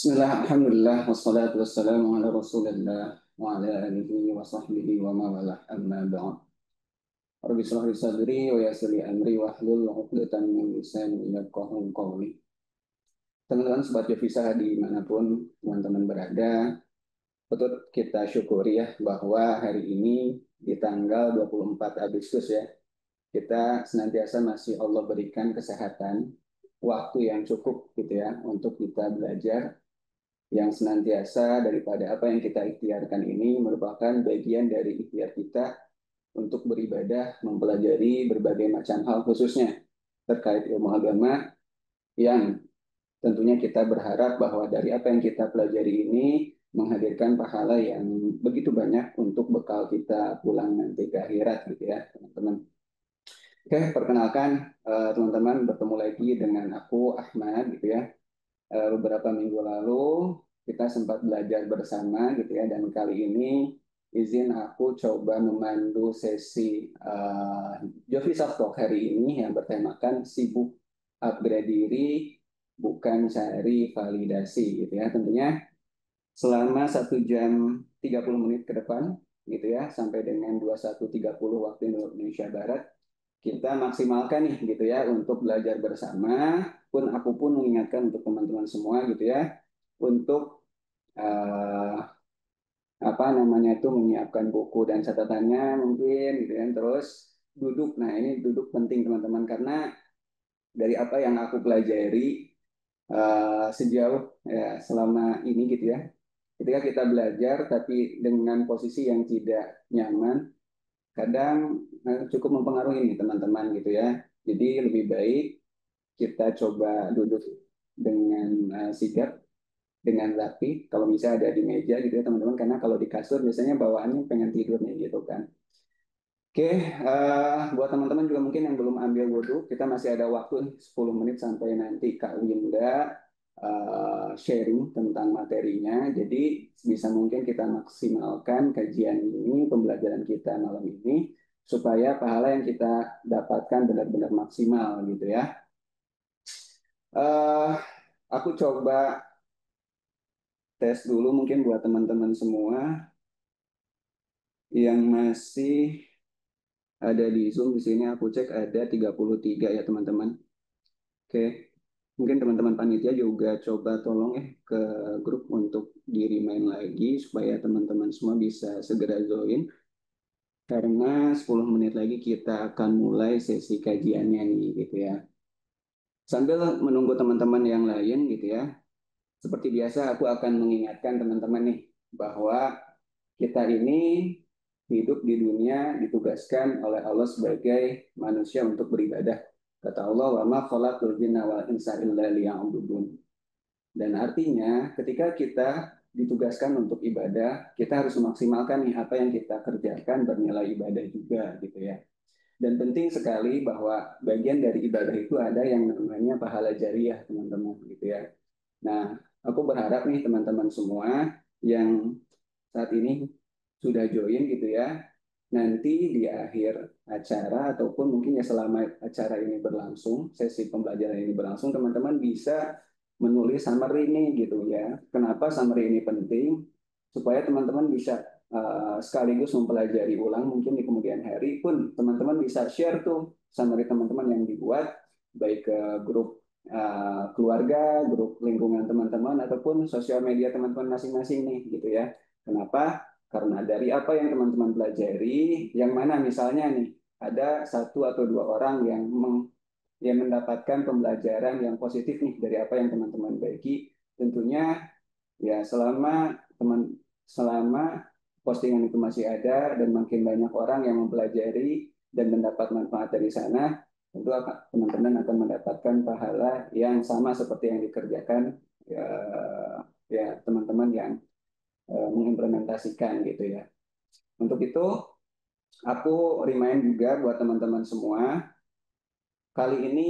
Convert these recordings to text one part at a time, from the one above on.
Bismillah, alhamdulillah, wassalatu wassalamu ala rasulillah wa ala alihi wa sahbihi wa mawalah amma ba'd. Rabbi shrah li sadri wa yassir li amri wa hlul 'uqdatam min lisani yafqahu qawli. Teman-teman sobat Jovisa dimanapun teman-teman berada, patut kita syukuri ya bahwa hari ini di tanggal 24 Agustus ya, kita senantiasa masih Allah berikan kesehatan, waktu yang cukup gitu ya untuk kita belajar yang senantiasa daripada apa yang kita ikhtiarkan ini merupakan bagian dari ikhtiar kita untuk beribadah, mempelajari berbagai macam hal khususnya terkait ilmu agama yang tentunya kita berharap bahwa dari apa yang kita pelajari ini menghadirkan pahala yang begitu banyak untuk bekal kita pulang nanti ke akhirat gitu ya teman-teman. Oke, perkenalkan teman-teman bertemu lagi dengan aku Ahmad gitu ya. Beberapa minggu lalu kita sempat belajar bersama gitu ya, dan kali ini izin aku coba memandu sesi Jovi Soft Talk hari ini yang bertemakan sibuk upgrade diri bukan cari validasi gitu ya. Tentunya selama 1 jam 30 menit ke depan gitu ya, sampai dengan 21.30 waktu Indonesia Barat kita maksimalkan nih gitu ya untuk belajar bersama, pun aku pun mengingatkan untuk teman-teman semua gitu ya untuk eh, apa namanya itu menyiapkan buku dan catatannya mungkin gitu kan, terus duduk. Nah, ini duduk penting teman-teman karena dari apa yang aku pelajari sejauh ya selama ini gitu ya, ketika kita belajar tapi dengan posisi yang tidak nyaman kadang cukup mempengaruhi nih teman-teman gitu ya. Jadi lebih baik kita coba duduk dengan sigap, dengan rapi. Kalau bisa ada di meja gitu ya teman-teman, karena kalau di kasur biasanya bawaannya pengen tidur nih gitu kan. Oke, buat teman-teman juga mungkin yang belum ambil wudhu, kita masih ada waktu nih, 10 menit sampai nanti Kak Winda sharing tentang materinya. Jadi bisa mungkin kita maksimalkan kajian ini, pembelajaran kita malam ini, supaya pahala yang kita dapatkan benar-benar maksimal gitu ya. eh aku coba tes dulu mungkin buat teman-teman semua yang masih ada di Zoom. Di sini aku cek ada 33 ya teman-teman. Oke, mungkin teman-teman panitia juga coba tolong ya ke grup untuk di-remind lagi supaya teman-teman semua bisa segera join karena 10 menit lagi kita akan mulai sesi kajiannya nih gitu ya. Sambil menunggu teman-teman yang lain gitu ya. Seperti biasa aku akan mengingatkan teman-teman nih bahwa kita ini hidup di dunia ditugaskan oleh Allah sebagai manusia untuk beribadah. Kata Allah, "Wa ma khalaqtul jinna wal insa illa liya'budun." Dan artinya ketika kita ditugaskan untuk ibadah, kita harus memaksimalkan nih apa yang kita kerjakan bernilai ibadah juga gitu ya. Dan penting sekali bahwa bagian dari ibadah itu ada yang namanya pahala jariah, teman-teman gitu ya. Nah, aku berharap nih teman-teman semua yang saat ini sudah join gitu ya, nanti di akhir acara ataupun mungkin ya selama acara ini berlangsung, sesi pembelajaran ini berlangsung, teman-teman bisa menulis summary ini gitu ya. Kenapa summary ini penting? Supaya teman-teman bisa sekaligus mempelajari ulang mungkin di kemudian hari pun teman-teman bisa share tuh summary teman-teman yang dibuat baik ke grup keluarga, grup lingkungan teman-teman ataupun sosial media teman-teman masing-masing nih gitu ya. Kenapa? Karena dari apa yang teman-teman pelajari, yang mana misalnya nih ada satu atau dua orang yang mendapatkan pembelajaran yang positif nih dari apa yang teman-teman baiki, tentunya ya selama postingan itu masih ada dan makin banyak orang yang mempelajari dan mendapat manfaat dari sana, tentu teman-teman akan mendapatkan pahala yang sama seperti yang dikerjakan ya, ya teman-teman yang mengimplementasikan gitu ya. Untuk itu aku remind juga buat teman-teman semua, kali ini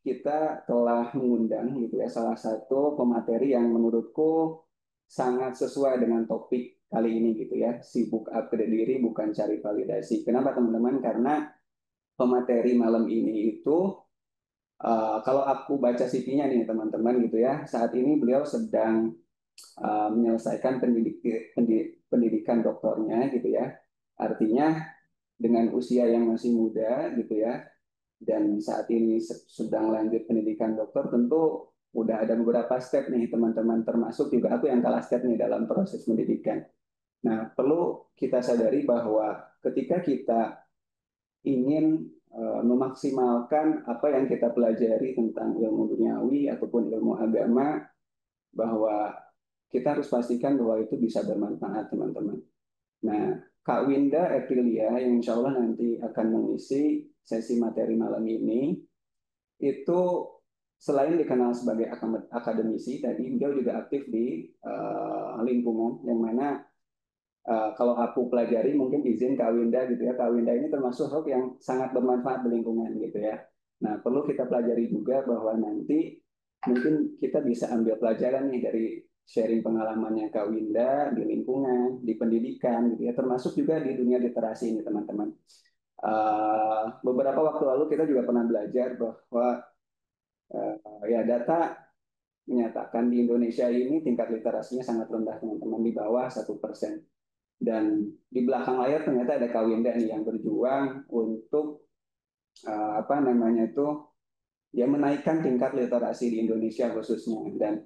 kita telah mengundang gitu ya salah satu pemateri yang menurutku sangat sesuai dengan topik kali ini gitu ya, sibuk upgrade diri bukan cari validasi. Kenapa teman-teman? Karena pemateri malam ini itu kalau aku baca CV-nya nih teman-teman gitu ya, saat ini beliau sedang menyelesaikan pendidikan doktornya gitu ya. Artinya dengan usia yang masih muda gitu ya, dan saat ini sedang lanjut pendidikan dokter, tentu udah ada beberapa step nih teman-teman, termasuk juga aku yang kalah step nih dalam proses pendidikan. Nah, perlu kita sadari bahwa ketika kita ingin memaksimalkan apa yang kita pelajari tentang ilmu duniawi ataupun ilmu agama, bahwa kita harus pastikan bahwa itu bisa bermanfaat, teman-teman. Nah, Kak Winda Aprilia yang insya Allah nanti akan mengisi sesi materi malam ini, itu selain dikenal sebagai akademisi, tadi beliau juga aktif di lingkungan yang mana kalau aku pelajari, mungkin izin Kak Winda gitu ya, Kak Winda ini termasuk hal yang sangat bermanfaat di lingkungan gitu ya. Nah, perlu kita pelajari juga bahwa nanti mungkin kita bisa ambil pelajaran nih dari sharing pengalamannya Kak Winda di lingkungan, di pendidikan gitu ya, termasuk juga di dunia literasi ini teman-teman. Beberapa waktu lalu kita juga pernah belajar bahwa ya data menyatakan di Indonesia ini tingkat literasinya sangat rendah teman-teman, di bawah 1%. Dan di belakang layar ternyata ada Kak Winda nih yang berjuang untuk apa namanya itu ya menaikkan tingkat literasi di Indonesia khususnya. Dan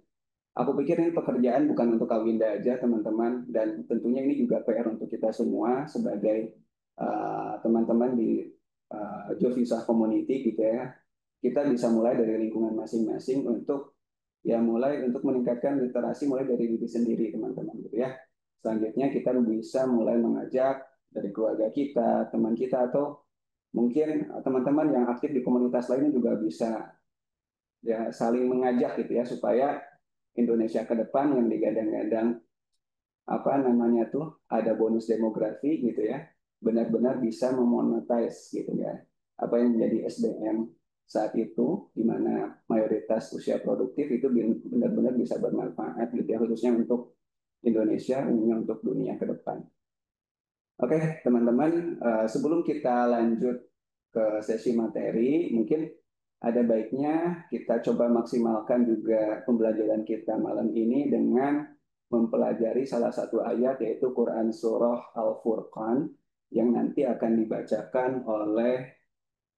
aku pikir ini pekerjaan bukan untuk Kak Winda aja teman-teman, dan tentunya ini juga PR untuk kita semua sebagai teman-teman di Jovisa Community gitu ya. Kita bisa mulai dari lingkungan masing-masing untuk ya mulai untuk meningkatkan literasi mulai dari diri sendiri teman-teman gitu ya. Selanjutnya kita bisa mulai mengajak dari keluarga kita, teman kita, atau mungkin teman-teman yang aktif di komunitas lainnya juga bisa ya saling mengajak gitu ya, supaya Indonesia ke depan yang digadang-gadang apa namanya tuh ada bonus demografi gitu ya, benar-benar bisa memonetize gitu ya apa yang menjadi SDM saat itu, di mana mayoritas usia produktif itu benar-benar bisa bermanfaat gitu ya, khususnya untuk Indonesia, umumnya untuk dunia ke depan. Oke, teman-teman, sebelum kita lanjut ke sesi materi, mungkin ada baiknya kita coba maksimalkan juga pembelajaran kita malam ini dengan mempelajari salah satu ayat, yaitu Quran Surah Al-Furqan, yang nanti akan dibacakan oleh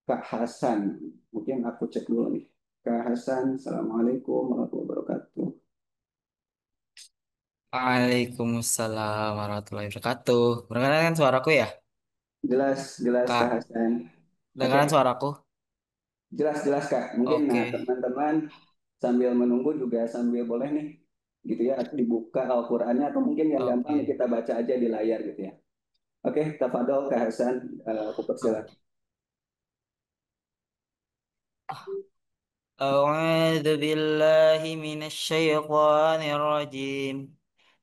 Kak Hasan. Mungkin aku cek dulu nih. Kak Hasan, Assalamualaikum warahmatullahi wabarakatuh. Waalaikumsalam warahmatullahi wabarakatuh. Mendengarkan kan suaraku ya, Jelas, jelas Kak Kak? Hasan. Oke, Dengarkan suaraku? jelas-jelas Kak. Mungkin nah Oke, teman-teman sambil menunggu juga sambil boleh nih gitu ya dibuka Al-Qur'annya, atau mungkin yang gampang nih oke. kita baca aja di layar gitu ya. Oke, tafadhol Kak Hasan, aku persilakan. أعوذ بالله من الشيطان الرجيم.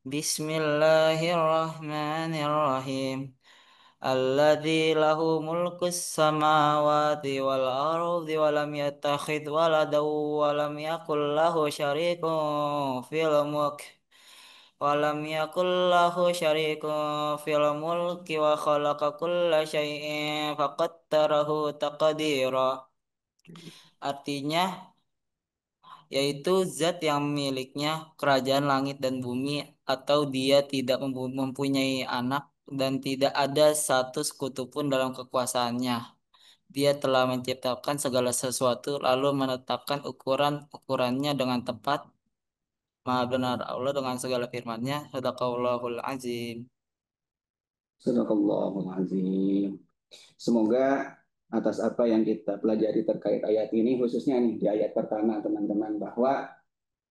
بسم الله الرحمن الرحيم. الذي له ملك السماوات والأرض ولم يتخذ ولدا ولم يكن له شريك في الملك في الملك وخلق كل شيء فقدره تقديرا. Artinya, yaitu zat yang miliknya kerajaan langit dan bumi, atau dia tidak mempunyai anak dan tidak ada satu sekutu pun dalam kekuasaannya. Dia telah menciptakan segala sesuatu lalu menetapkan ukuran-ukurannya dengan tepat. Maha benar Allah dengan segala firman-Nya. Sadaqallahul azim. Sadaqallahul azim. Semoga atas apa yang kita pelajari terkait ayat ini, khususnya nih di ayat pertama teman-teman, bahwa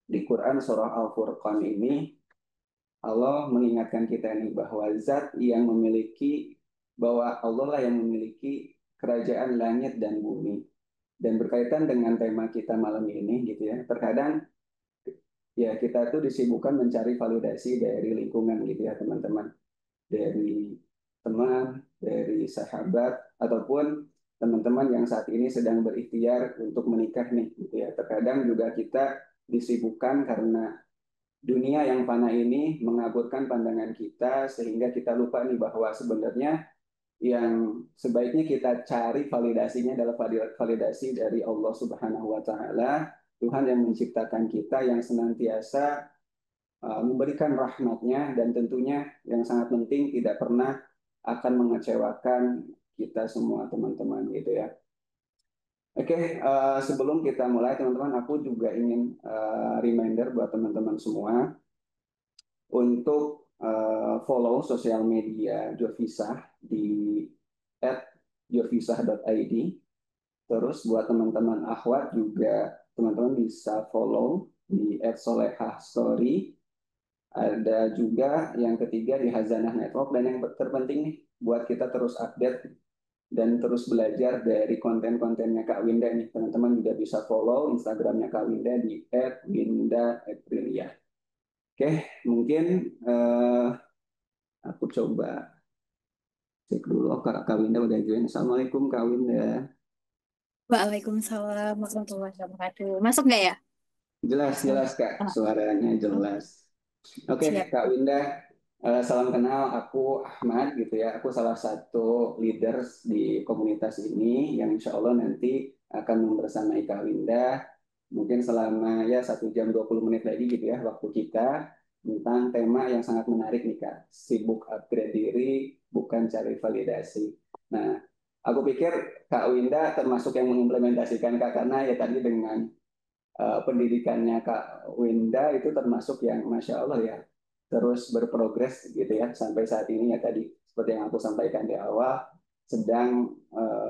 di Quran surah Al-Furqan ini Allah mengingatkan kita nih bahwa zat yang memiliki, bahwa Allah lah yang memiliki kerajaan langit dan bumi. Dan berkaitan dengan tema kita malam ini gitu ya, terkadang ya kita tuh disibukkan mencari validasi dari lingkungan gitu ya teman-teman, dari teman, dari sahabat, ataupun teman-teman yang saat ini sedang berikhtiar untuk menikah nih gitu ya. Terkadang juga kita disibukkan karena dunia yang fana ini mengaburkan pandangan kita, sehingga kita lupa nih bahwa sebenarnya yang sebaiknya kita cari validasinya adalah validasi dari Allah Subhanahu wa taala, Tuhan yang menciptakan kita, yang senantiasa memberikan rahmatnya, dan tentunya yang sangat penting tidak pernah akan mengecewakan kita semua teman-teman gitu ya. Oke, sebelum kita mulai teman-teman, aku juga ingin reminder buat teman-teman semua untuk follow sosial media Jurvisah di @jurvisah.id. Terus buat teman-teman akhwat juga teman-teman bisa follow di @solehahstory. Ada juga yang ketiga di Hazanah Network, dan yang terpenting nih buat kita terus update dan terus belajar dari konten-kontennya Kak Winda nih. Teman-teman juga bisa follow Instagramnya Kak Winda di @winda_aprilia. Oke, mungkin aku coba cek dulu. Oh, Kak Winda udah join. Assalamualaikum Kak Winda. Waalaikumsalam warahmatullahi wabarakatuh. Masuk nggak ya? Jelas, Suara. jelas Kak. Ah, Suaranya oh, jelas. Oke, siap. Kak Winda. Salam kenal. Aku Ahmad gitu ya. Aku salah satu leaders di komunitas ini yang insya Allah nanti akan membersamai Kak Winda. Mungkin selama ya 1 jam 20 menit lagi gitu ya waktu kita, tentang tema yang sangat menarik nih Kak. Sibuk upgrade diri, bukan cari validasi. Nah, aku pikir Kak Winda termasuk yang mengimplementasikan Kak, karena ya tadi dengan pendidikannya Kak Winda itu termasuk yang Masya Allah ya, terus berprogres gitu ya sampai saat ini ya, tadi seperti yang aku sampaikan di awal sedang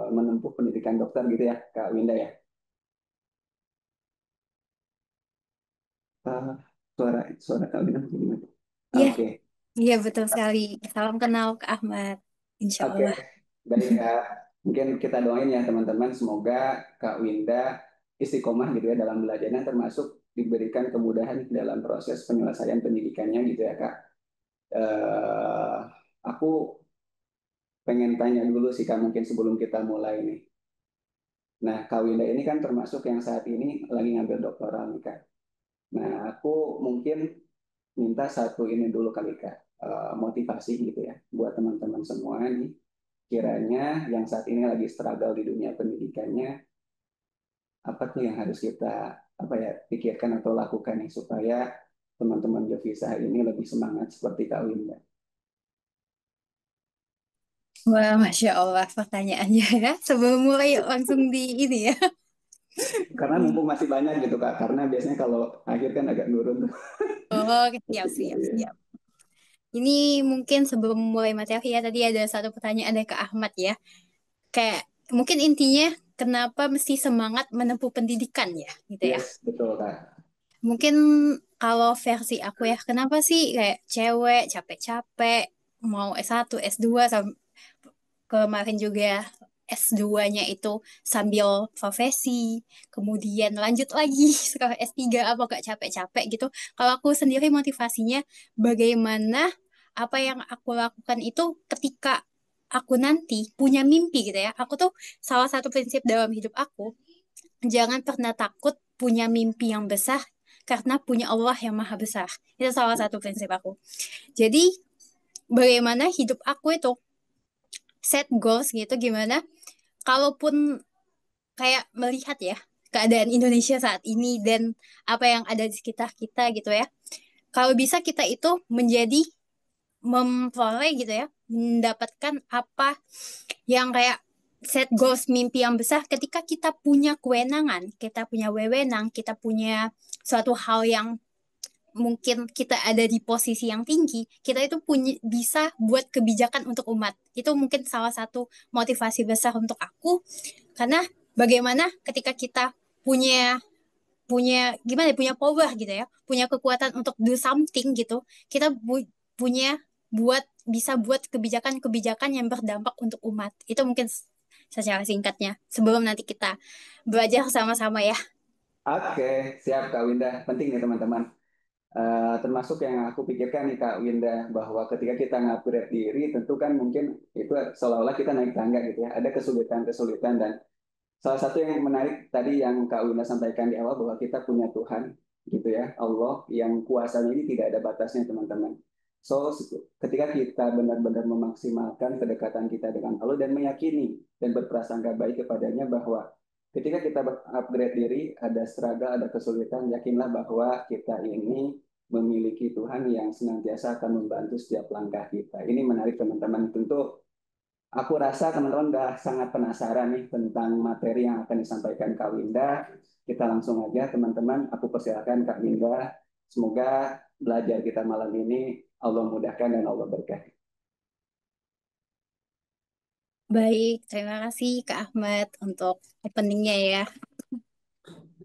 menempuh pendidikan dokter gitu ya Kak Winda ya. Uh, suara suara Kak Winda gimana? Iya, Oke. iya betul sekali. Salam kenal ke Ahmad. Insya Oke, Allah. baik Kak. Mungkin kita doain ya teman-teman, semoga Kak Winda istiqomah gitu ya dalam belajarnya, termasuk diberikan kemudahan dalam proses penyelesaian pendidikannya gitu ya Kak. Eh, aku pengen tanya dulu sih Kak, mungkin sebelum kita mulai nih. Nah, Kak Winda ini kan termasuk yang saat ini lagi ngambil doktoral nih Kak. Nah, aku mungkin minta satu ini dulu kali Kak, motivasi gitu ya buat teman-teman semua nih. Kiranya yang saat ini lagi struggle di dunia pendidikannya, apa tuh yang harus kita apa ya pikirkan atau lakukan nih supaya teman-teman Jovisa ini lebih semangat seperti Kak Winda. Wah, Masya Allah pertanyaannya ya. Sebelum mulai langsung di ini ya. Karena mumpung masih banyak gitu Kak, karena biasanya kalau akhir kan agak nurun tuh. Oh, siap, siap, siap. Ini mungkin sebelum mulai materi ya, tadi ada satu pertanyaan dari ke Ahmad ya. Kayak mungkin intinya kenapa mesti semangat menempuh pendidikan ya, gitu ya. Yes, betul Kak. Mungkin kalau versi aku ya, kenapa sih kayak cewek capek-capek mau S1, S2 kemarin juga S2-nya itu sambil profesi, kemudian lanjut lagi setelah S3 apa gak capek-capek gitu. Kalau aku sendiri motivasinya bagaimana apa yang aku lakukan itu ketika aku nanti punya mimpi gitu ya. Aku tuh salah satu prinsip dalam hidup aku, jangan pernah takut punya mimpi yang besar karena punya Allah yang maha besar. Itu salah satu prinsip aku. Jadi bagaimana hidup aku itu set goals gitu gimana kalaupun kayak melihat ya keadaan Indonesia saat ini dan apa yang ada di sekitar kita gitu ya. Kalau bisa kita itu menjadi memperoleh gitu ya, mendapatkan apa yang kayak set goals mimpi yang besar ketika kita punya kewenangan, kita punya wewenang, kita punya suatu hal yang mungkin kita ada di posisi yang tinggi, kita itu punya bisa buat kebijakan untuk umat. Itu mungkin salah satu motivasi besar untuk aku karena bagaimana ketika kita punya punya gimana ya, punya power gitu ya, punya kekuatan untuk do something gitu, kita punya bisa buat kebijakan-kebijakan yang berdampak untuk umat. Itu mungkin secara singkatnya sebelum nanti kita belajar sama-sama ya. Oke, siap Kak Winda. Penting nih teman-teman. Termasuk yang aku pikirkan nih Kak Winda, bahwa ketika kita ngupgrade diri, tentu kan mungkin itu seolah-olah kita naik tangga gitu ya. Ada kesulitan-kesulitan, dan salah satu yang menarik tadi yang Kak Winda sampaikan di awal, bahwa kita punya Tuhan gitu ya, Allah yang kuasanya ini tidak ada batasnya teman-teman. So ketika kita benar-benar memaksimalkan kedekatan kita dengan Allah dan meyakini dan berprasangka baik kepadanya, bahwa ketika kita upgrade diri, ada struggle, ada kesulitan, yakinlah bahwa kita ini memiliki Tuhan yang senantiasa akan membantu setiap langkah kita. Ini menarik teman-teman. Tentu aku rasa teman-teman sudah sangat penasaran nih tentang materi yang akan disampaikan Kak Winda. Kita langsung aja teman-teman, aku persilakan Kak Winda. Semoga belajar kita malam ini Allah mudahkan dan Allah berkati. Baik, terima kasih Kak Ahmad untuk openingnya ya.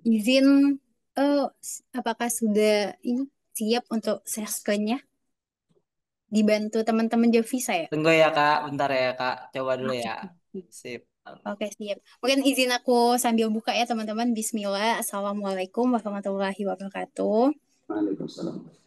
Izin, apakah sudah ini siap untuk share screen-nya? Dibantu teman-teman Jovisa ya? Tunggu ya Kak, bentar ya Kak. Coba dulu Oke, ya. Sip. oke, siap. Mungkin izin aku sambil buka ya teman-teman. Bismillah. Assalamualaikum warahmatullahi wabarakatuh. Waalaikumsalam.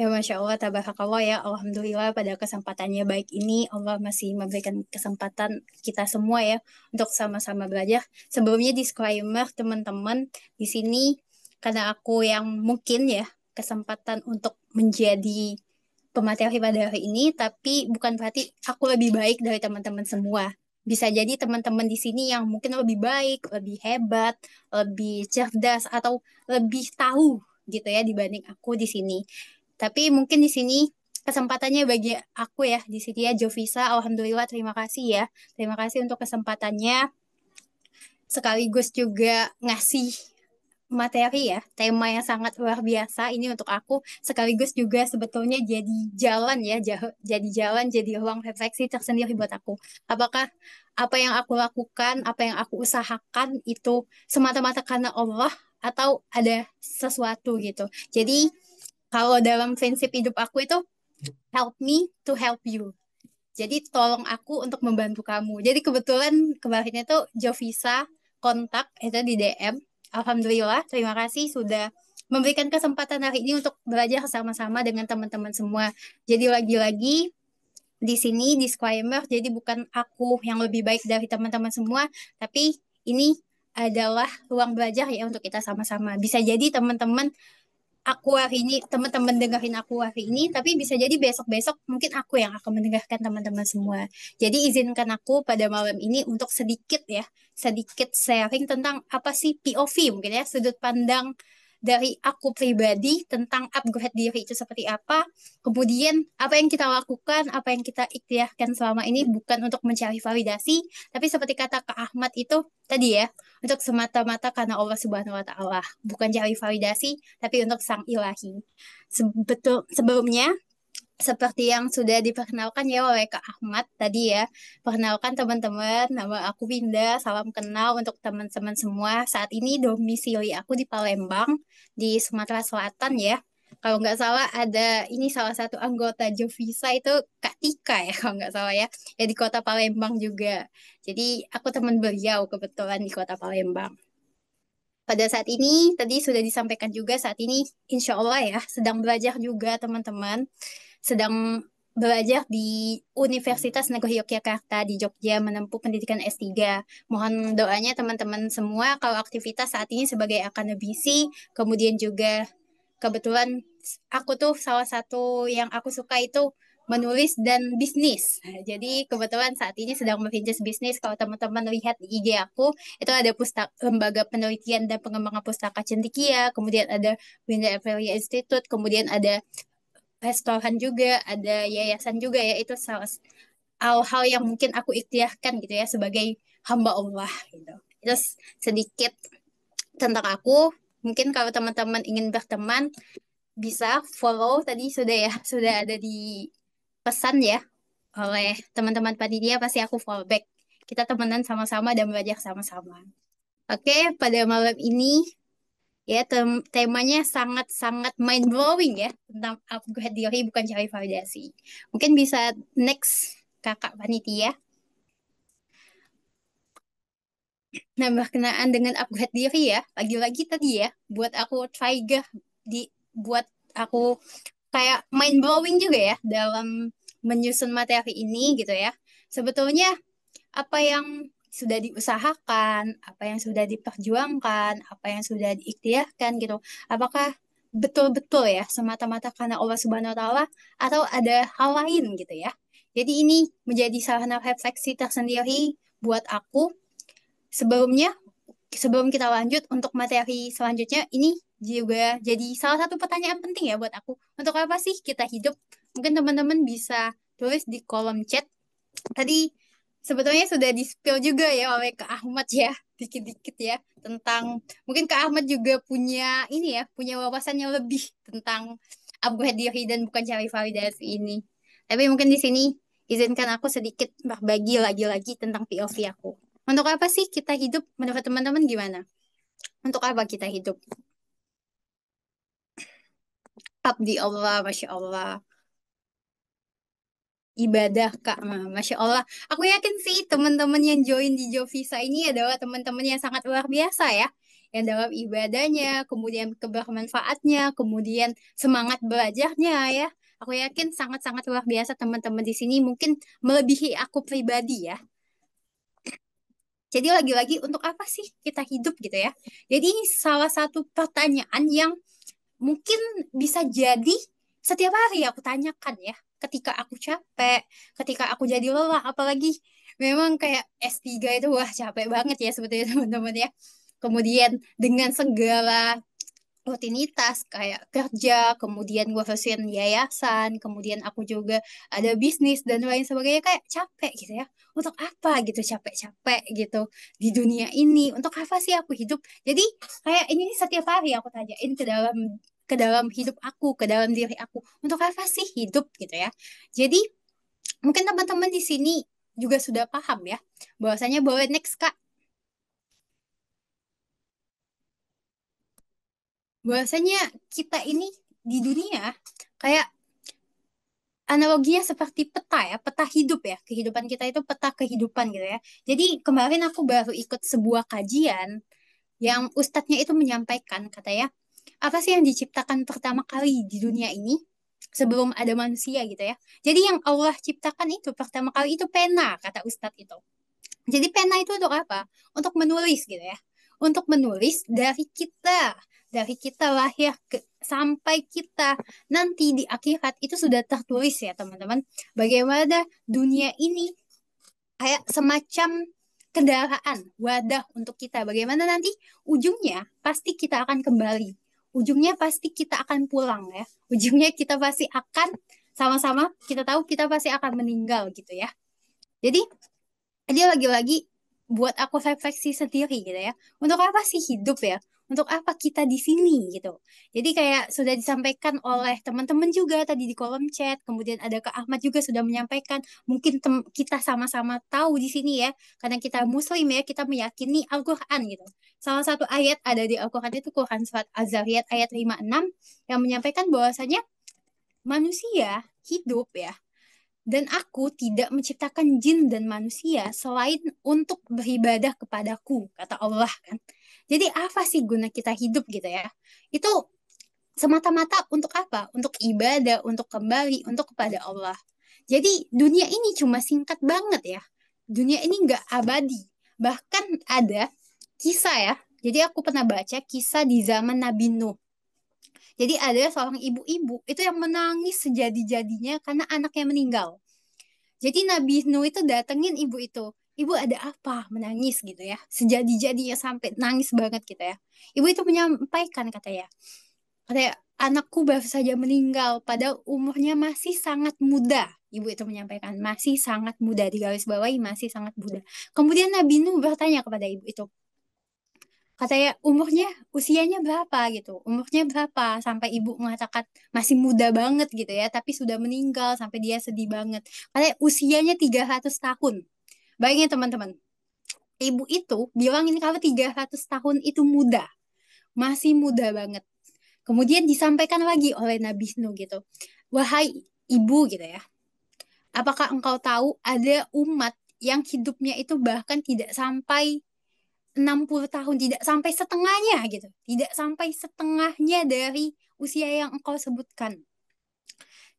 Ya, Masya Allah, tabarakallah ya. Alhamdulillah pada kesempatannya baik ini, Allah masih memberikan kesempatan kita semua ya untuk sama-sama belajar. Sebelumnya disclaimer teman-teman, di sini karena aku yang mungkin ya kesempatan untuk menjadi pemateri pada hari ini, tapi bukan berarti aku lebih baik dari teman-teman semua. Bisa jadi teman-teman di sini yang mungkin lebih baik, lebih hebat, lebih cerdas, atau lebih tahu gitu ya dibanding aku di sini. Tapi mungkin di sini kesempatannya bagi aku ya di sini ya Jovisa, alhamdulillah terima kasih ya. Terima kasih untuk kesempatannya sekaligus juga ngasih materi ya, tema yang sangat luar biasa ini untuk aku sekaligus juga sebetulnya jadi jalan ya, jadi jalan, jadi ruang refleksi tersendiri buat aku. Apakah apa yang aku lakukan, apa yang aku usahakan itu semata-mata karena Allah atau ada sesuatu gitu. Jadi kalau dalam prinsip hidup aku itu help me to help you. Jadi tolong aku untuk membantu kamu. Jadi kebetulan kemarin itu Jovisa kontak itu di DM. Alhamdulillah, terima kasih sudah memberikan kesempatan hari ini untuk belajar sama-sama dengan teman-teman semua. Jadi lagi-lagi di sini disclaimer, jadi bukan aku yang lebih baik dari teman-teman semua, tapi ini adalah ruang belajar ya untuk kita sama-sama. Bisa jadi teman-teman aku hari ini teman-teman dengerin aku hari ini tapi bisa jadi besok-besok mungkin aku yang akan mendengarkan teman-teman semua. Jadi izinkan aku pada malam ini untuk sedikit sharing tentang apa sih POV mungkin ya sudut pandang dari aku pribadi tentang upgrade diri itu seperti apa. Kemudian apa yang kita lakukan, apa yang kita ikhtiarkan selama ini bukan untuk mencari validasi, tapi seperti kata Kak Ahmad itu tadi ya, untuk semata-mata karena Allah Subhanahu wa taala, bukan cari validasi tapi untuk sang ilahi. Sebelumnya seperti yang sudah diperkenalkan ya oleh Kak Ahmad tadi ya. Perkenalkan teman-teman, nama aku Winda. Salam kenal untuk teman-teman semua. Saat ini domisili aku di Palembang, di Sumatera Selatan ya. Kalau nggak salah ada ini salah satu anggota Jovisa itu Kak Tika ya kalau nggak salah ya. Ya di kota Palembang juga. Jadi aku teman beliau kebetulan di kota Palembang. Pada saat ini, tadi sudah disampaikan juga saat ini insya Allah ya sedang belajar juga teman-teman sedang belajar di Universitas Negeri Yogyakarta di Jogja menempuh pendidikan S3. Mohon doanya teman-teman semua kalau aktivitas saat ini sebagai akademisi, kemudian juga kebetulan aku tuh salah satu yang aku suka itu menulis dan bisnis. Nah, jadi kebetulan saat ini sedang merintis bisnis. Kalau teman-teman lihat di IG aku, itu ada lembaga penelitian dan pengembangan pustaka cendekia, kemudian ada Winda Aprilia Institute, kemudian ada restoran juga, ada yayasan juga ya. Itu salah hal-hal yang mungkin aku ikhtiarkan gitu ya sebagai hamba Allah gitu. Itu sedikit tentang aku. Mungkin kalau teman-teman ingin berteman bisa follow tadi sudah ya, sudah ada di pesan ya oleh teman-teman panitia pasti aku follow back. Kita temenan sama-sama dan belajar sama-sama. Oke, pada malam ini ya temanya sangat-sangat mind blowing ya tentang upgrade diri bukan cari validasi. Mungkin bisa next kakak panitia. Nah, berkenaan dengan upgrade diri ya, lagi-lagi tadi ya, buat aku trigger buat aku kayak mind blowing juga ya dalam menyusun materi ini gitu ya. Sebetulnya apa yang sudah diusahakan, apa yang sudah diperjuangkan, apa yang sudah diikhtiarkan gitu. Apakah betul-betul ya semata-mata karena Allah Subhanahu wa taala atau ada hal lain gitu ya. Jadi ini menjadi sarana refleksi tersendiri buat aku. Sebelumnya sebelum kita lanjut untuk materi selanjutnya, ini juga jadi salah satu pertanyaan penting ya buat aku. Untuk apa sih kita hidup? Mungkin teman-teman bisa tulis di kolom chat. Tadi sebetulnya sudah di-spill juga ya oleh Kak Ahmad ya, dikit-dikit ya, tentang mungkin Kak Ahmad juga punya ini ya, punya wawasan yang lebih tentang upgrade diri dan bukan cari validasi ini. Tapi mungkin di sini izinkan aku sedikit berbagi lagi-lagi tentang POV aku. Untuk apa sih kita hidup? Menurut teman-teman gimana? Untuk apa kita hidup? Abdi Allah, Masya Allah. Ibadah Kak, Masya Allah. Aku yakin sih teman-teman yang join di Jovisa ini adalah teman-teman yang sangat luar biasa ya. Yang dalam ibadahnya, kemudian kebermanfaatnya, kemudian semangat belajarnya ya. Aku yakin sangat-sangat luar biasa teman-teman di sini, mungkin melebihi aku pribadi ya. Jadi lagi-lagi untuk apa sih kita hidup gitu ya? Jadi ini salah satu pertanyaan yang mungkin bisa jadi setiap hari aku tanyakan ya. Ketika aku capek, ketika aku jadi lelah, apalagi memang kayak S3 itu wah capek banget ya sebetulnya teman-teman ya. Kemudian dengan segala rutinitas kayak kerja, kemudian ngurusin yayasan, kemudian aku juga ada bisnis dan lain sebagainya kayak capek gitu ya. Untuk apa gitu capek-capek gitu di dunia ini? Untuk apa sih aku hidup? Jadi kayak ini nih setiap hari aku tanyain ke dalam hidup aku, ke dalam diri aku. Untuk apa sih hidup gitu ya? Jadi mungkin teman-teman di sini juga sudah paham ya bahwasanya boleh next Kak, bahwasanya kita ini di dunia kayak analoginya seperti peta ya, peta hidup ya. Kehidupan kita itu peta kehidupan gitu ya. Jadi kemarin aku baru ikut sebuah kajian yang ustadznya itu menyampaikan, katanya, apa sih yang diciptakan pertama kali di dunia ini sebelum ada manusia gitu ya. Jadi yang Allah ciptakan itu pertama kali itu pena, kata ustadz itu. Jadi pena itu untuk apa? Untuk menulis gitu ya. Untuk menulis dari kita lahir sampai kita nanti di akhirat itu sudah tertulis ya teman-teman. Bagaimana dunia ini kayak semacam kendaraan, wadah untuk kita. Bagaimana nanti ujungnya pasti kita akan kembali. Ujungnya pasti kita akan pulang ya. Ujungnya kita pasti akan sama-sama kita tahu kita pasti akan meninggal gitu ya. Jadi dia lagi-lagi buat aku refleksi sendiri gitu ya. Untuk apa sih hidup ya? Untuk apa kita di sini gitu. Jadi kayak sudah disampaikan oleh teman-teman juga tadi di kolom chat, kemudian ada Kak Ahmad juga sudah menyampaikan, mungkin kita sama-sama tahu di sini ya, karena kita muslim ya, kita meyakini Al-Qur'an gitu. Salah satu ayat ada di Al-Qur'an itu Quran surat Az-Zariyat ayat 56 yang menyampaikan bahwasanya manusia hidup ya, dan aku tidak menciptakan jin dan manusia selain untuk beribadah kepadaku, kata Allah kan. Jadi apa sih guna kita hidup gitu ya? Itu semata-mata untuk apa? Untuk ibadah, untuk kembali, untuk kepada Allah. Jadi dunia ini cuma singkat banget ya. Dunia ini nggak abadi. Bahkan ada kisah ya. Jadi aku pernah baca kisah di zaman Nabi Nuh. Jadi ada seorang ibu-ibu itu yang menangis sejadi-jadinya karena anaknya meninggal. Jadi Nabi Nuh itu datengin ibu itu. Ibu ada apa? Menangis gitu ya. Sejadi-jadinya sampai nangis banget gitu ya. Ibu itu menyampaikan katanya. Katanya, anakku baru saja meninggal. Padahal umurnya masih sangat muda. Ibu itu menyampaikan. Masih sangat muda. Di garis bawahi masih sangat muda. Kemudian Nabi Nuh bertanya kepada ibu itu. Katanya usianya berapa gitu. Umurnya berapa sampai ibu mengatakan masih muda banget gitu ya, tapi sudah meninggal sampai dia sedih banget. Katanya usianya 300 tahun. Bayangin teman-teman. Ibu itu bilang ini kalau 300 tahun itu muda. Masih muda banget. Kemudian disampaikan lagi oleh Nabi Nuh gitu. Wahai ibu gitu ya. Apakah engkau tahu ada umat yang hidupnya itu bahkan tidak sampai 60 tahun, tidak sampai setengahnya gitu. Tidak sampai setengahnya dari usia yang engkau sebutkan.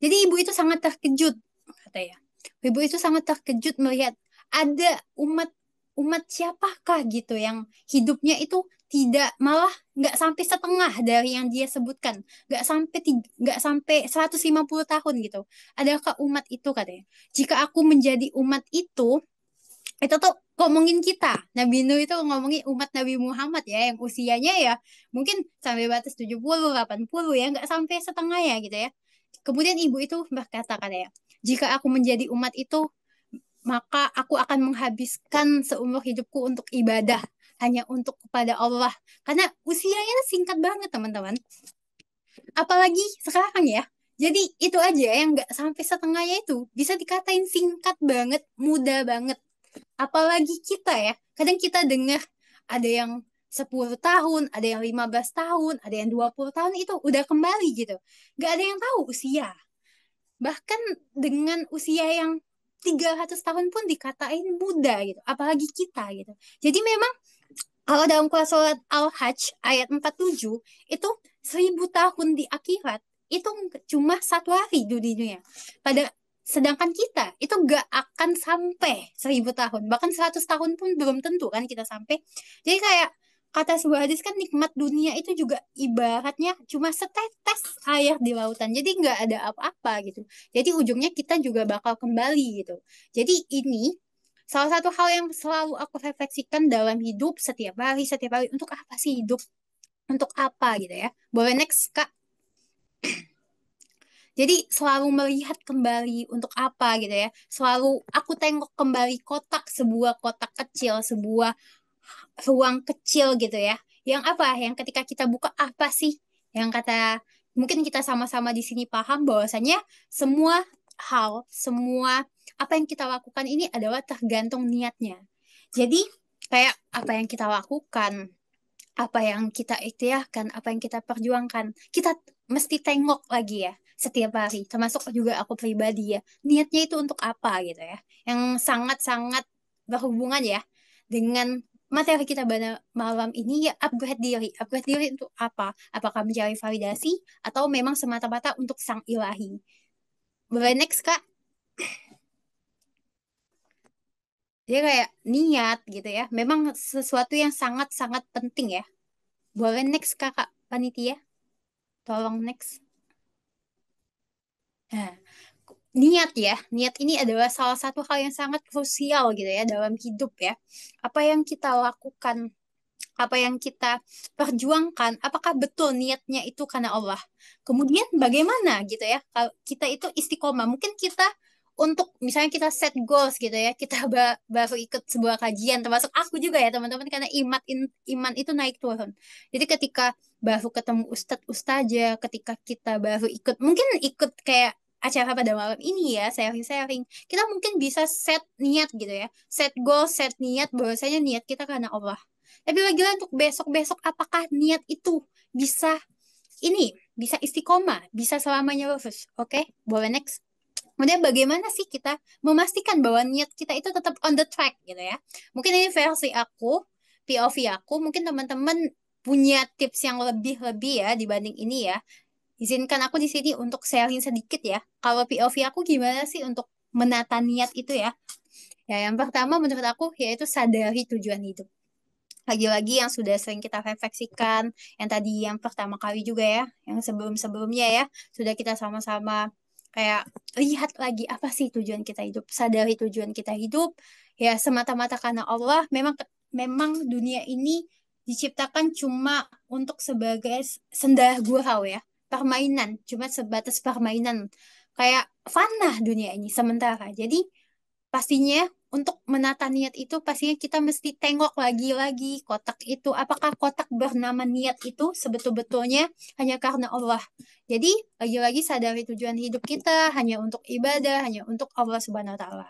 Jadi ibu itu sangat terkejut, katanya. Ibu itu sangat terkejut melihat ada umat siapakah gitu yang hidupnya itu tidak, malah nggak sampai setengah dari yang dia sebutkan, nggak sampai 150 tahun gitu. Adakah umat itu, katanya? Jika aku menjadi umat itu, Itu tuh ngomongin kita. Nabi Nuh itu ngomongin umat Nabi Muhammad ya, yang usianya ya mungkin sampai batas 70, 80 ya, nggak sampai setengah ya gitu ya. Kemudian ibu itu berkata katanya, jika aku menjadi umat itu, maka aku akan menghabiskan seumur hidupku untuk ibadah, hanya untuk kepada Allah. Karena usianya singkat banget teman-teman. Apalagi sekarang ya. Jadi itu aja yang nggak sampai setengahnya itu bisa dikatain singkat banget, mudah banget. Apalagi kita ya, kadang kita dengar ada yang 10 tahun, ada yang 15 tahun, ada yang 20 tahun itu udah kembali gitu. Gak ada yang tahu usia. Bahkan dengan usia yang 300 tahun pun dikatain muda gitu. Apalagi kita gitu. Jadi memang kalau dalam kelas sholat Al-Hajj ayat 47 itu 1000 tahun di akhirat itu cuma 1 hari di dunia. Pada sedangkan kita itu gak akan sampai 1000 tahun, bahkan 100 tahun pun belum tentu kan kita sampai. Jadi kayak kata sebuah hadis kan nikmat dunia itu juga ibaratnya cuma setetes air di lautan. Jadi nggak ada apa-apa gitu. Jadi ujungnya kita juga bakal kembali gitu. Jadi ini salah satu hal yang selalu aku refleksikan dalam hidup setiap hari, untuk apa sih hidup? Untuk apa gitu ya? Boleh next, Kak? Jadi selalu melihat kembali untuk apa gitu ya. Selalu aku tengok kembali kotak, sebuah kotak kecil, sebuah ruang kecil gitu ya. Yang apa? Yang ketika kita buka apa sih? Yang kata mungkin kita sama-sama di sini paham bahwasanya semua hal, semua apa yang kita lakukan ini adalah tergantung niatnya. Jadi kayak apa yang kita lakukan, apa yang kita ikhtiarkan, apa yang kita perjuangkan, kita mesti tengok lagi ya setiap hari. Termasuk juga aku pribadi ya, niatnya itu untuk apa gitu ya. Yang sangat-sangat berhubungan ya dengan materi kita pada malam ini ya, upgrade diri. Upgrade diri untuk apa? Apakah mencari validasi atau memang semata-mata untuk sang ilahi? Boleh next, Kak? Dia kayak niat gitu ya. Memang sesuatu yang sangat-sangat penting ya. Boleh next, Kakak panitia? Tolong next. Nah, niat ya. Niat ini adalah salah satu hal yang sangat krusial gitu ya dalam hidup ya. Apa yang kita lakukan, apa yang kita perjuangkan, apakah betul niatnya itu karena Allah? Kemudian bagaimana gitu ya? Kalau kita itu istiqomah, mungkin kita untuk misalnya kita set goals gitu ya, kita baru ikut sebuah kajian, termasuk aku juga ya teman-teman, karena iman itu naik turun. Jadi ketika baru ketemu ustadz ustazah, ketika kita baru ikut, mungkin ikut kayak acara pada malam ini ya, sharing-sharing, kita mungkin bisa set niat gitu ya, set goal, set niat bahwasanya niat kita karena Allah. Tapi lagi-lagi untuk besok-besok apakah niat itu bisa bisa istiqomah, bisa selamanya lurus. Oke, boleh next. Kemudian bagaimana sih kita memastikan bahwa niat kita itu tetap on the track gitu ya. Mungkin ini versi aku, POV aku, mungkin teman-teman punya tips yang lebih-lebih ya dibanding ini ya. Izinkan aku di sini untuk sharing sedikit ya. Kalau POV aku gimana sih untuk menata niat itu ya? Ya, yang pertama menurut aku yaitu sadari tujuan hidup. Lagi-lagi yang sudah sering kita refleksikan, yang tadi yang pertama kali juga ya, yang sebelum-sebelumnya ya, sudah kita sama-sama kayak lihat lagi apa sih tujuan kita hidup, sadari tujuan kita hidup, ya semata-mata karena Allah. Memang dunia ini diciptakan cuma untuk sebagai senda gurau ya, permainan, cuma sebatas permainan, kayak fana dunia ini sementara. Jadi pastinya untuk menata niat itu pastinya kita mesti tengok lagi-lagi kotak itu. Apakah kotak bernama niat itu sebetul-betulnya hanya karena Allah. Jadi lagi-lagi sadari tujuan hidup kita hanya untuk ibadah, hanya untuk Allah Subhanahu wa taala.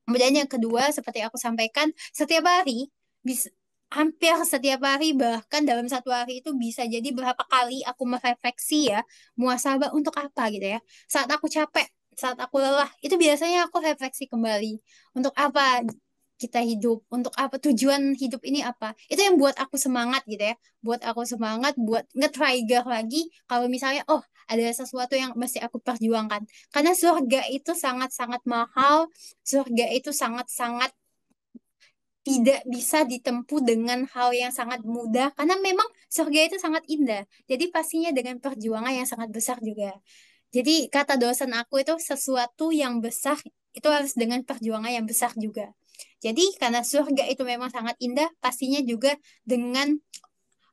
Kemudian yang kedua, seperti aku sampaikan, setiap hari bisa hampir setiap hari, bahkan dalam 1 hari itu bisa jadi berapa kali aku merefleksi ya, muhasabah untuk apa gitu ya. Saat aku capek, saat aku lelah, itu biasanya aku refleksi kembali. Untuk apa kita hidup, untuk apa tujuan hidup ini apa. Itu yang buat aku semangat gitu ya. Buat aku semangat, buat nge-trigger lagi kalau misalnya, oh ada sesuatu yang mesti aku perjuangkan. Karena surga itu sangat-sangat mahal, surga itu sangat-sangat tidak bisa ditempuh dengan hal yang sangat mudah karena memang surga itu sangat indah. Jadi pastinya dengan perjuangan yang sangat besar juga. Jadi kata dosen aku itu sesuatu yang besar itu harus dengan perjuangan yang besar juga. Jadi karena surga itu memang sangat indah, pastinya juga dengan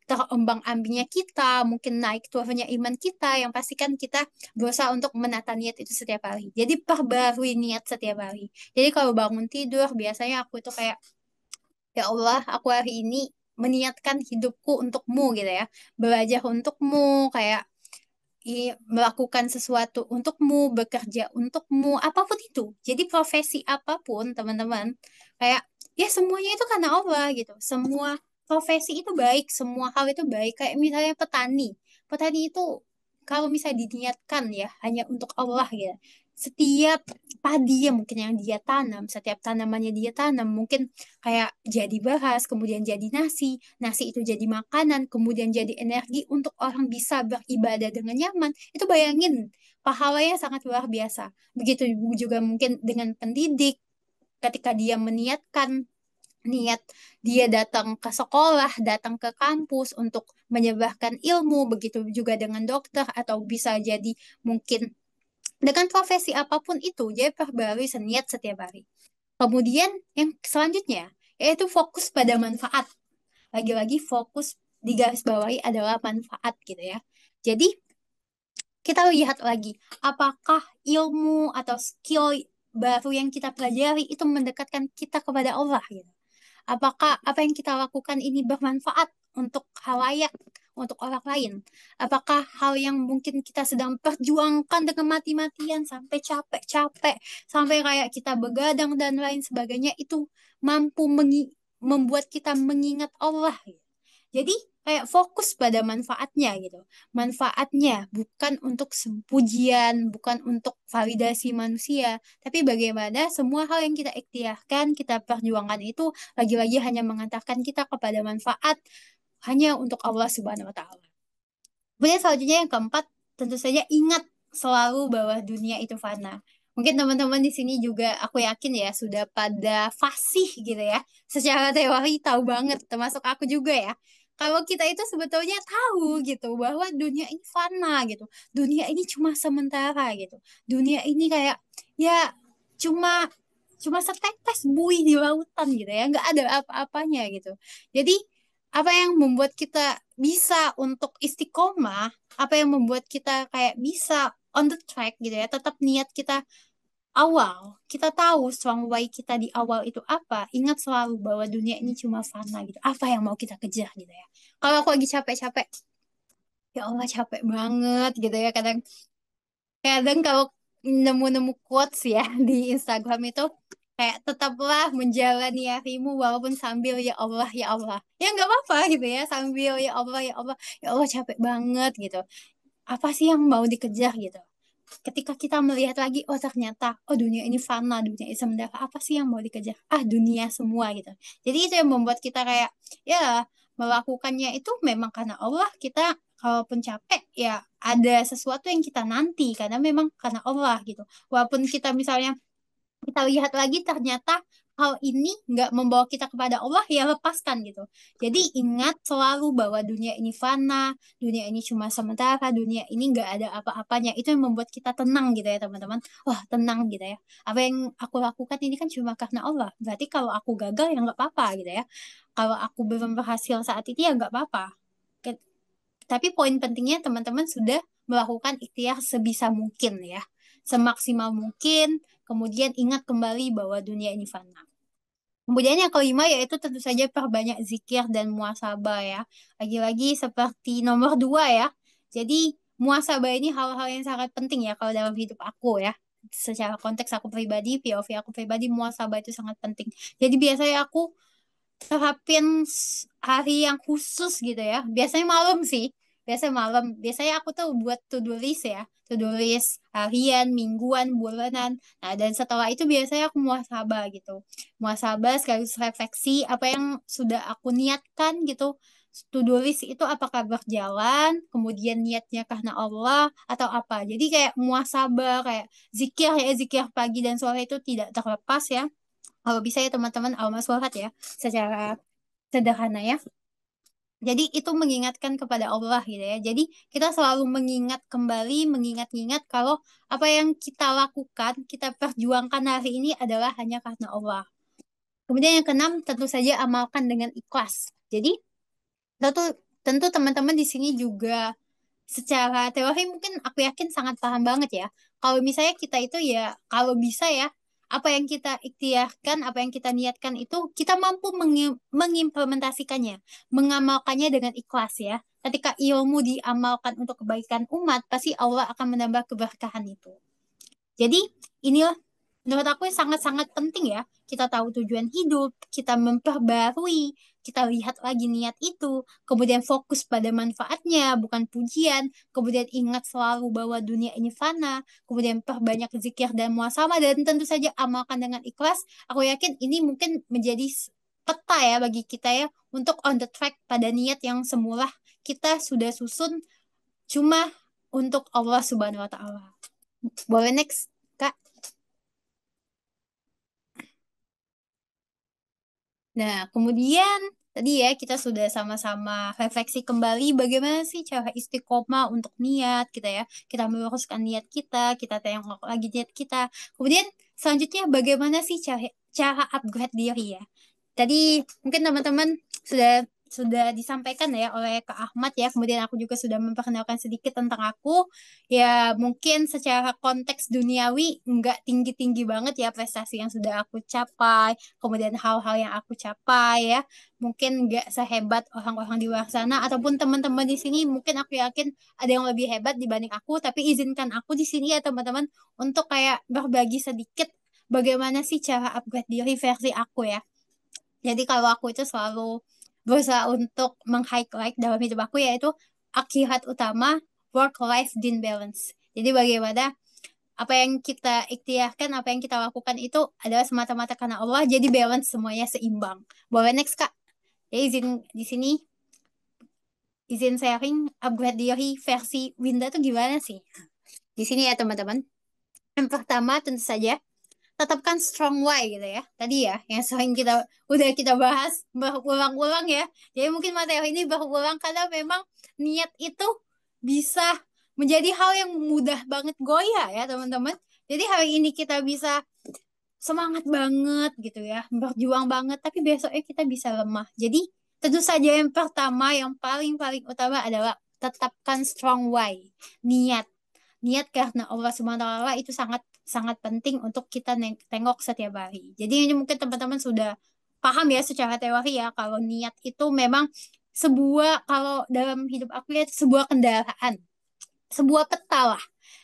terombang-ambingnya kita, mungkin naik turunnya iman kita, yang pastikan kita berusaha untuk menata niat itu setiap hari. Jadi perbarui niat setiap hari. Jadi kalau bangun tidur, biasanya aku itu kayak, ya Allah, aku hari ini meniatkan hidupku untukmu gitu ya. Belajar untukmu, kayak melakukan sesuatu untukmu, bekerja untukmu, apapun itu. Jadi profesi apapun, teman-teman, kayak ya semuanya itu karena Allah gitu. Semua profesi itu baik, semua hal itu baik. Kayak misalnya petani. Petani itu kalau misalnya diniatkan ya hanya untuk Allah ya. Setiap padi yang mungkin yang dia tanam, setiap tanamannya dia tanam, mungkin kayak jadi beras, kemudian jadi nasi, nasi itu jadi makanan, kemudian jadi energi untuk orang bisa beribadah dengan nyaman. Itu bayangin, pahalanya sangat luar biasa. Begitu juga mungkin dengan pendidik, ketika dia meniatkan niat dia datang ke sekolah, datang ke kampus untuk menyebarkan ilmu, begitu juga dengan dokter atau bisa jadi mungkin dengan profesi apapun itu, dia perbarui seniat setiap hari. Kemudian yang selanjutnya yaitu fokus pada manfaat. Lagi-lagi fokus di garis bawahi adalah manfaat gitu ya. Jadi kita lihat lagi apakah ilmu atau skill baru yang kita pelajari itu mendekatkan kita kepada Allah gitu. Apakah apa yang kita lakukan ini bermanfaat untuk halayak, untuk orang lain? Apakah hal yang mungkin kita sedang perjuangkan dengan mati-matian sampai capek-capek, sampai kayak kita begadang dan lain sebagainya itu mampu membuat kita mengingat Allah gitu. Jadi kayak fokus pada manfaatnya gitu. Manfaatnya bukan untuk pujian, bukan untuk validasi manusia, tapi bagaimana semua hal yang kita ikhtiarkan, kita perjuangkan itu lagi-lagi hanya mengantarkan kita kepada manfaat hanya untuk Allah Subhanahu wa taala. Kemudian selanjutnya yang keempat, tentu saja ingat selalu bahwa dunia itu fana. Mungkin teman-teman di sini juga aku yakin ya sudah pada fasih gitu ya. Secara teori tahu banget, termasuk aku juga ya. Kalau kita itu sebetulnya tahu gitu bahwa dunia ini fana gitu. Dunia ini cuma sementara gitu. Dunia ini kayak ya cuma cuma setetes buih di lautan gitu ya, nggak ada apa-apanya gitu. Jadi apa yang membuat kita bisa untuk istiqomah, apa yang membuat kita kayak bisa on the track gitu ya, tetap niat kita awal, kita tahu strong way kita di awal itu apa, ingat selalu bahwa dunia ini cuma fana gitu, apa yang mau kita kejar gitu ya. Kalau aku lagi capek-capek, ya Allah capek banget gitu ya, kadang kadang kalau nemu-nemu quotes ya di Instagram itu kayak tetaplah menjalani harimu walaupun sambil ya Allah ya Allah. Ya nggak apa-apa gitu ya sambil ya Allah ya Allah. Ya Allah capek banget gitu. Apa sih yang mau dikejar gitu. Ketika kita melihat lagi, oh ternyata, oh dunia ini fana, dunia ini sementara, apa sih yang mau dikejar? Ah, dunia semua gitu. Jadi itu yang membuat kita kayak, ya melakukannya itu memang karena Allah, kita kalaupun capek, ya ada sesuatu yang kita nanti, karena memang karena Allah gitu. Walaupun kita misalnya kita lihat lagi ternyata hal ini nggak membawa kita kepada Allah ya lepaskan gitu. Jadi ingat selalu bahwa dunia ini fana, dunia ini cuma sementara, dunia ini nggak ada apa-apanya. Itu yang membuat kita tenang gitu ya teman-teman. Wah tenang gitu ya. Apa yang aku lakukan ini kan cuma karena Allah. Berarti kalau aku gagal ya nggak apa-apa gitu ya. Kalau aku belum berhasil saat ini ya nggak apa-apa. Tapi poin pentingnya teman-teman sudah melakukan ikhtiar sebisa mungkin ya. Semaksimal mungkin, kemudian ingat kembali bahwa dunia ini fana. Kemudian yang kelima yaitu tentu saja perbanyak zikir dan muasabah ya. Lagi-lagi seperti nomor dua ya. Jadi muasabah ini hal-hal yang sangat penting ya kalau dalam hidup aku ya. Secara konteks aku pribadi, POV aku pribadi, muasabah itu sangat penting. Jadi biasanya aku terapin hari yang khusus gitu ya. Biasanya malam sih. Biasanya malam. Biasanya aku tuh buat to-do list ya. To-do list harian, mingguan, bulanan. Nah, dan setelah itu biasanya aku muhasabah gitu. Muhasabah sekaligus refleksi apa yang sudah aku niatkan gitu. To-do list itu apakah berjalan, kemudian niatnya karena Allah atau apa. Jadi kayak muhasabah, kayak zikir ya, zikir pagi dan sore itu tidak terlepas ya. Kalau bisa ya teman-teman alma sholat ya secara sederhana ya. Jadi itu mengingatkan kepada Allah gitu ya. Jadi kita selalu mengingat kembali, mengingat-ingat kalau apa yang kita lakukan, kita perjuangkan hari ini adalah hanya karena Allah. Kemudian yang keenam, tentu saja amalkan dengan ikhlas. Jadi, tentu tentu teman-teman di sini juga secara teori mungkin aku yakin sangat paham banget ya. Kalau misalnya kita itu ya, kalau bisa ya, apa yang kita ikhtiarkan, apa yang kita niatkan itu, kita mampu mengimplementasikannya, mengamalkannya dengan ikhlas ya. Ketika ilmu diamalkan untuk kebaikan umat, pasti Allah akan menambah keberkahan itu. Jadi inilah menurut aku sangat-sangat penting ya. Kita tahu tujuan hidup, kita memperbarui, kita lihat lagi niat itu, kemudian fokus pada manfaatnya, bukan pujian, kemudian ingat selalu bahwa dunia ini fana, kemudian perbanyak zikir dan muhasabah, dan tentu saja amalkan dengan ikhlas. Aku yakin ini mungkin menjadi peta ya bagi kita ya, untuk on the track pada niat yang semula kita sudah susun cuma untuk Allah Subhanahu wa Ta'ala. Boleh next, Kak? Nah, kemudian tadi ya kita sudah sama-sama refleksi kembali bagaimana sih cara istiqomah untuk niat kita ya. Kita meluruskan niat kita tengok lagi niat kita. Kemudian selanjutnya bagaimana sih cara cara upgrade diri ya. Tadi mungkin teman-teman sudah disampaikan ya oleh Kak Ahmad ya. Kemudian aku juga sudah memperkenalkan sedikit tentang aku. Ya mungkin secara konteks duniawi nggak tinggi-tinggi banget ya prestasi yang sudah aku capai. Kemudian hal-hal yang aku capai ya. Mungkin nggak sehebat orang-orang di luar sana. Ataupun teman-teman di sini mungkin aku yakin ada yang lebih hebat dibanding aku. Tapi izinkan aku di sini ya teman-teman untuk kayak berbagi sedikit bagaimana sih cara upgrade diri versi aku ya. Jadi kalau aku itu selalu berusaha untuk meng-highlight dalam hidup aku yaitu akhirat utama, work-life din balance. Jadi bagaimana apa yang kita ikhtiarkan, apa yang kita lakukan itu adalah semata-mata karena Allah, jadi balance semuanya seimbang. Boleh next, Kak? Ya izin di sini, izin sharing upgrade diri versi Winda tuh gimana sih? Di sini ya teman-teman. Yang pertama tentu saja tetapkan strong why gitu ya. Tadi ya, yang sering kita bahas berulang-ulang ya. Jadi mungkin materi ini berulang karena memang niat itu bisa menjadi hal yang mudah banget goyah ya teman-teman. Jadi hari ini kita bisa semangat banget gitu ya, berjuang banget, tapi besoknya kita bisa lemah. Jadi tentu saja yang pertama, yang paling-paling utama adalah tetapkan strong why, niat. Niat karena Allah Subhanahu wa Ta'ala itu sangat sangat penting untuk kita tengok setiap hari. Jadi ini mungkin teman-teman sudah paham ya secara teori ya kalau niat itu memang sebuah, kalau dalam hidup aku ya sebuah kendaraan, sebuah peta lah,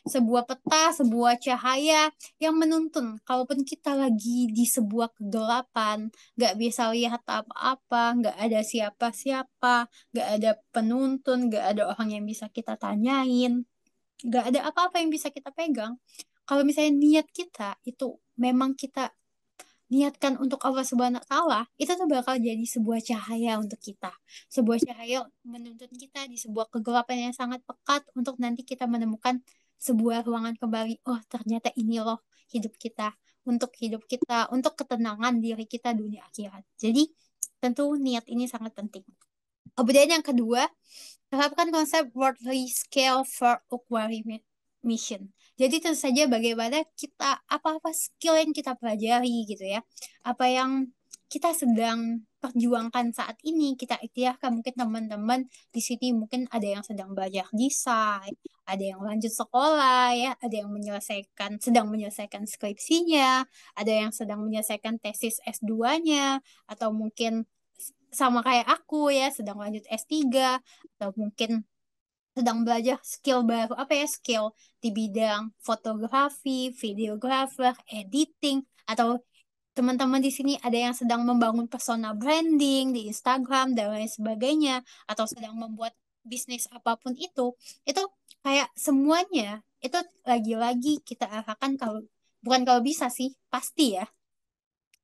sebuah peta, sebuah cahaya yang menuntun. Kalaupun kita lagi di sebuah kegelapan, nggak bisa lihat apa-apa, nggak ada siapa-siapa, nggak ada penuntun, nggak ada orang yang bisa kita tanyain, nggak ada apa-apa yang bisa kita pegang. Kalau misalnya niat kita itu memang kita niatkan untuk Allah Subhanahu wa Ta'ala, itu tuh bakal jadi sebuah cahaya untuk kita. Sebuah cahaya menuntun kita di sebuah kegelapan yang sangat pekat untuk nanti kita menemukan sebuah ruangan kembali. Oh, ternyata ini loh hidup kita. Untuk hidup kita, untuk ketenangan diri kita dunia akhirat. Jadi, tentu niat ini sangat penting. Kemudian yang kedua, terapkan konsep worldly scale for acquiring mission. Jadi tentu saja bagaimana kita, apa-apa skill yang kita pelajari gitu ya. Apa yang kita sedang perjuangkan saat ini, kita ikhtiarkan. Mungkin teman-teman di sini mungkin ada yang sedang belajar desain, ada yang lanjut sekolah ya, ada yang sedang menyelesaikan skripsinya, ada yang sedang menyelesaikan tesis S2-nya, atau mungkin sama kayak aku ya, sedang lanjut S3, atau mungkin sedang belajar skill baru, apa ya, skill di bidang fotografi, videographer, editing, atau teman-teman di sini ada yang sedang membangun personal branding di Instagram dan lain sebagainya, atau sedang membuat bisnis apapun itu kayak semuanya itu lagi-lagi kita arahkan, kalau bukan kalau bisa sih, pasti ya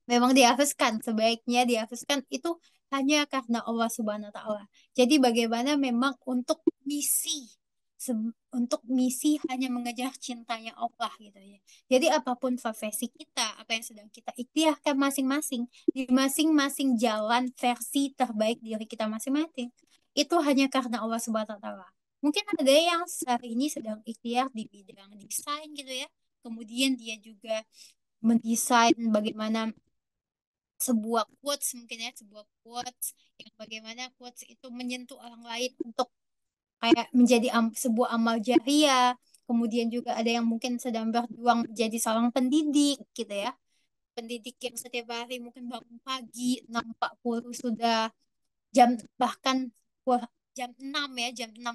memang dihapuskan, sebaiknya dihapuskan itu hanya karena Allah Subhanahu wa Ta'ala. Jadi bagaimana memang untuk misi, untuk misi hanya mengejar cintanya Allah gitu ya. Jadi apapun profesi kita, apa yang sedang kita ikhtiarkan masing-masing di masing-masing jalan versi terbaik diri kita masing-masing, itu hanya karena Allah Subhanahu wa Ta'ala. Mungkin ada yang hari ini sedang ikhtiar di bidang desain gitu ya. Kemudian dia juga mendesain bagaimana sebuah quotes mungkin ya, sebuah quotes yang bagaimana quotes itu menyentuh orang lain untuk kayak menjadi sebuah amal jariah. Kemudian juga ada yang mungkin sedang berjuang menjadi seorang pendidik gitu ya. Pendidik yang setiap hari mungkin bangun pagi 6.40 sudah jam bahkan wah, jam 6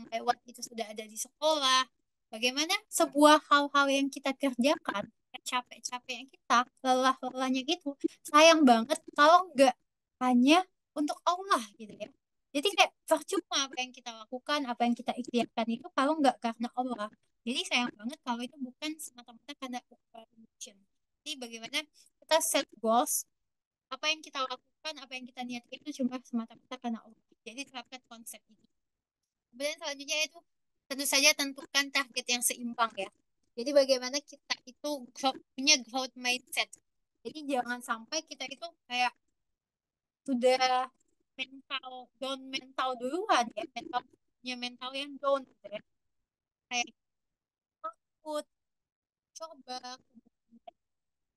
lewat itu sudah ada di sekolah. Bagaimana sebuah hal-hal yang kita kerjakan, capek-capeknya kita, lelah-lelahnya gitu, sayang banget kalau nggak hanya untuk Allah gitu ya. Jadi kayak percuma apa yang kita lakukan, apa yang kita ikhtiarkan itu kalau nggak karena Allah. Jadi sayang banget kalau itu bukan semata-mata karena emotion. Jadi bagaimana kita set goals, apa yang kita lakukan, apa yang kita niatkan itu cuma semata-mata karena Allah. Jadi terapkan konsep ini. Kemudian selanjutnya itu tentu saja tentukan target yang seimbang ya. Jadi bagaimana kita itu punya growth mindset. Jadi jangan sampai kita itu kayak sudah mental duluan ya, punya mental yang down gitu ya. Kayak takut, coba,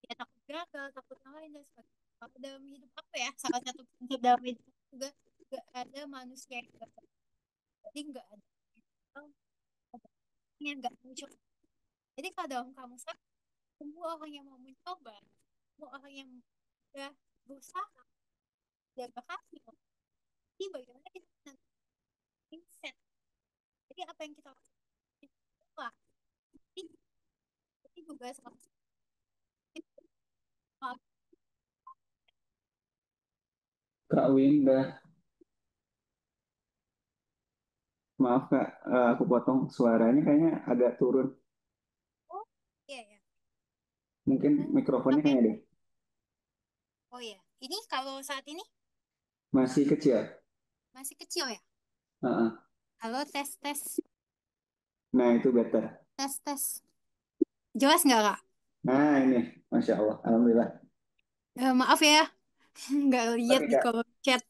ya takut gagal, takut yang lain dan sebagainya. Kalau dalam hidup apa ya, salah satu prinsip dalam hidup juga gak ada manusia yang gagal. Jadi nggak ada yang nggak muncul. Jadi kalau kamu salah, semua orang yang mau mencoba, semua orang yang udah berusaha, udah berhasil, jadi bagaimana kita nanti mindset. Jadi apa yang kita lakukan itu lah. Jadi juga salah satu Kak Winda, maaf Kak, aku potong suaranya kayaknya agak turun. oh iya ya. Mungkin mikrofonnya Oke. kayaknya deh Oh iya. Ini kalau saat ini masih kecil. masih kecil ya. Heeh. Halo tes tes Nah itu better. tes tes. Jelas nggak kak? Nah ini, Masya Allah, Alhamdulillah. Maaf ya, nggak lihat Oke di Kak, kolom chat.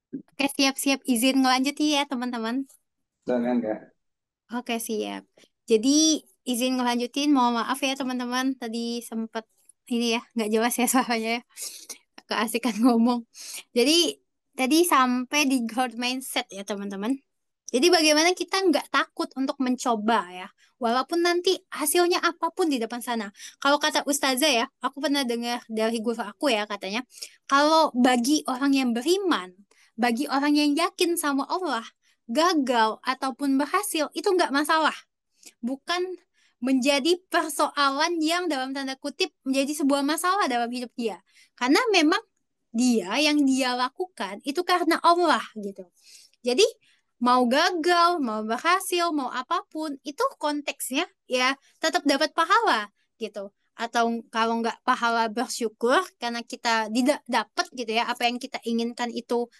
Oke, siap-siap izin ngelanjut ya, teman-teman. silakan Kak. Oke, siap. Jadi, izin ngelanjutin, mohon maaf ya, teman-teman. Tadi sempat ini ya, nggak jelas ya suaranya ya. Keasikan ngomong. Jadi, tadi sampai di growth mindset ya, teman-teman. Jadi, bagaimana kita nggak takut untuk mencoba ya. Walaupun nanti hasilnya apapun di depan sana. Kalau kata Ustazah ya, aku pernah dengar dari guru aku ya, katanya, kalau bagi orang yang beriman, bagi orang yang yakin sama Allah, gagal ataupun berhasil itu nggak masalah, bukan menjadi persoalan yang dalam tanda kutip menjadi sebuah masalah dalam hidup dia, karena memang yang dia lakukan itu karena Allah gitu. Jadi mau gagal, mau berhasil, mau apapun itu konteksnya ya tetap dapat pahala gitu. Atau kalau nggak pahala bersyukur karena kita tidak dapat gitu ya apa yang kita inginkan itu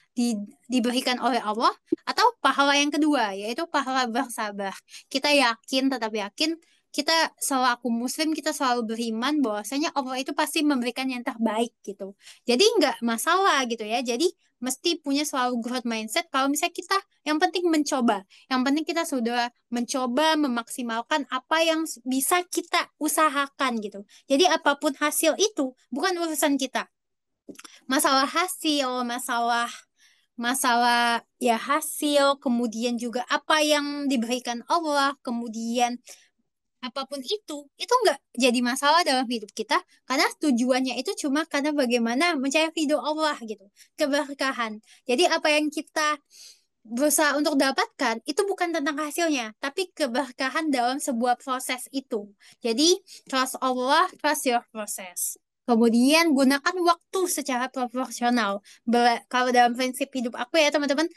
diberikan oleh Allah, atau pahala yang kedua yaitu pahala bersabar. Kita yakin, tetap yakin, kita selaku muslim kita selalu beriman bahwasanya Allah itu pasti memberikan yang terbaik gitu. Jadi nggak masalah gitu ya. Jadi mesti punya selalu growth mindset kalau misalnya kita yang penting mencoba. Yang penting kita sudah mencoba memaksimalkan apa yang bisa kita usahakan gitu. Jadi apapun hasil itu bukan urusan kita. Masalah hasil, masalah masalah ya hasil, kemudian juga apa yang diberikan Allah, kemudian apapun itu nggak jadi masalah dalam hidup kita karena tujuannya itu cuma karena bagaimana mencari ridho Allah gitu, keberkahan. Jadi apa yang kita berusaha untuk dapatkan itu bukan tentang hasilnya, tapi keberkahan dalam sebuah proses itu. Jadi trust Allah, trust your process. Kemudian gunakan waktu secara proporsional. Kalau dalam prinsip hidup aku ya teman-teman,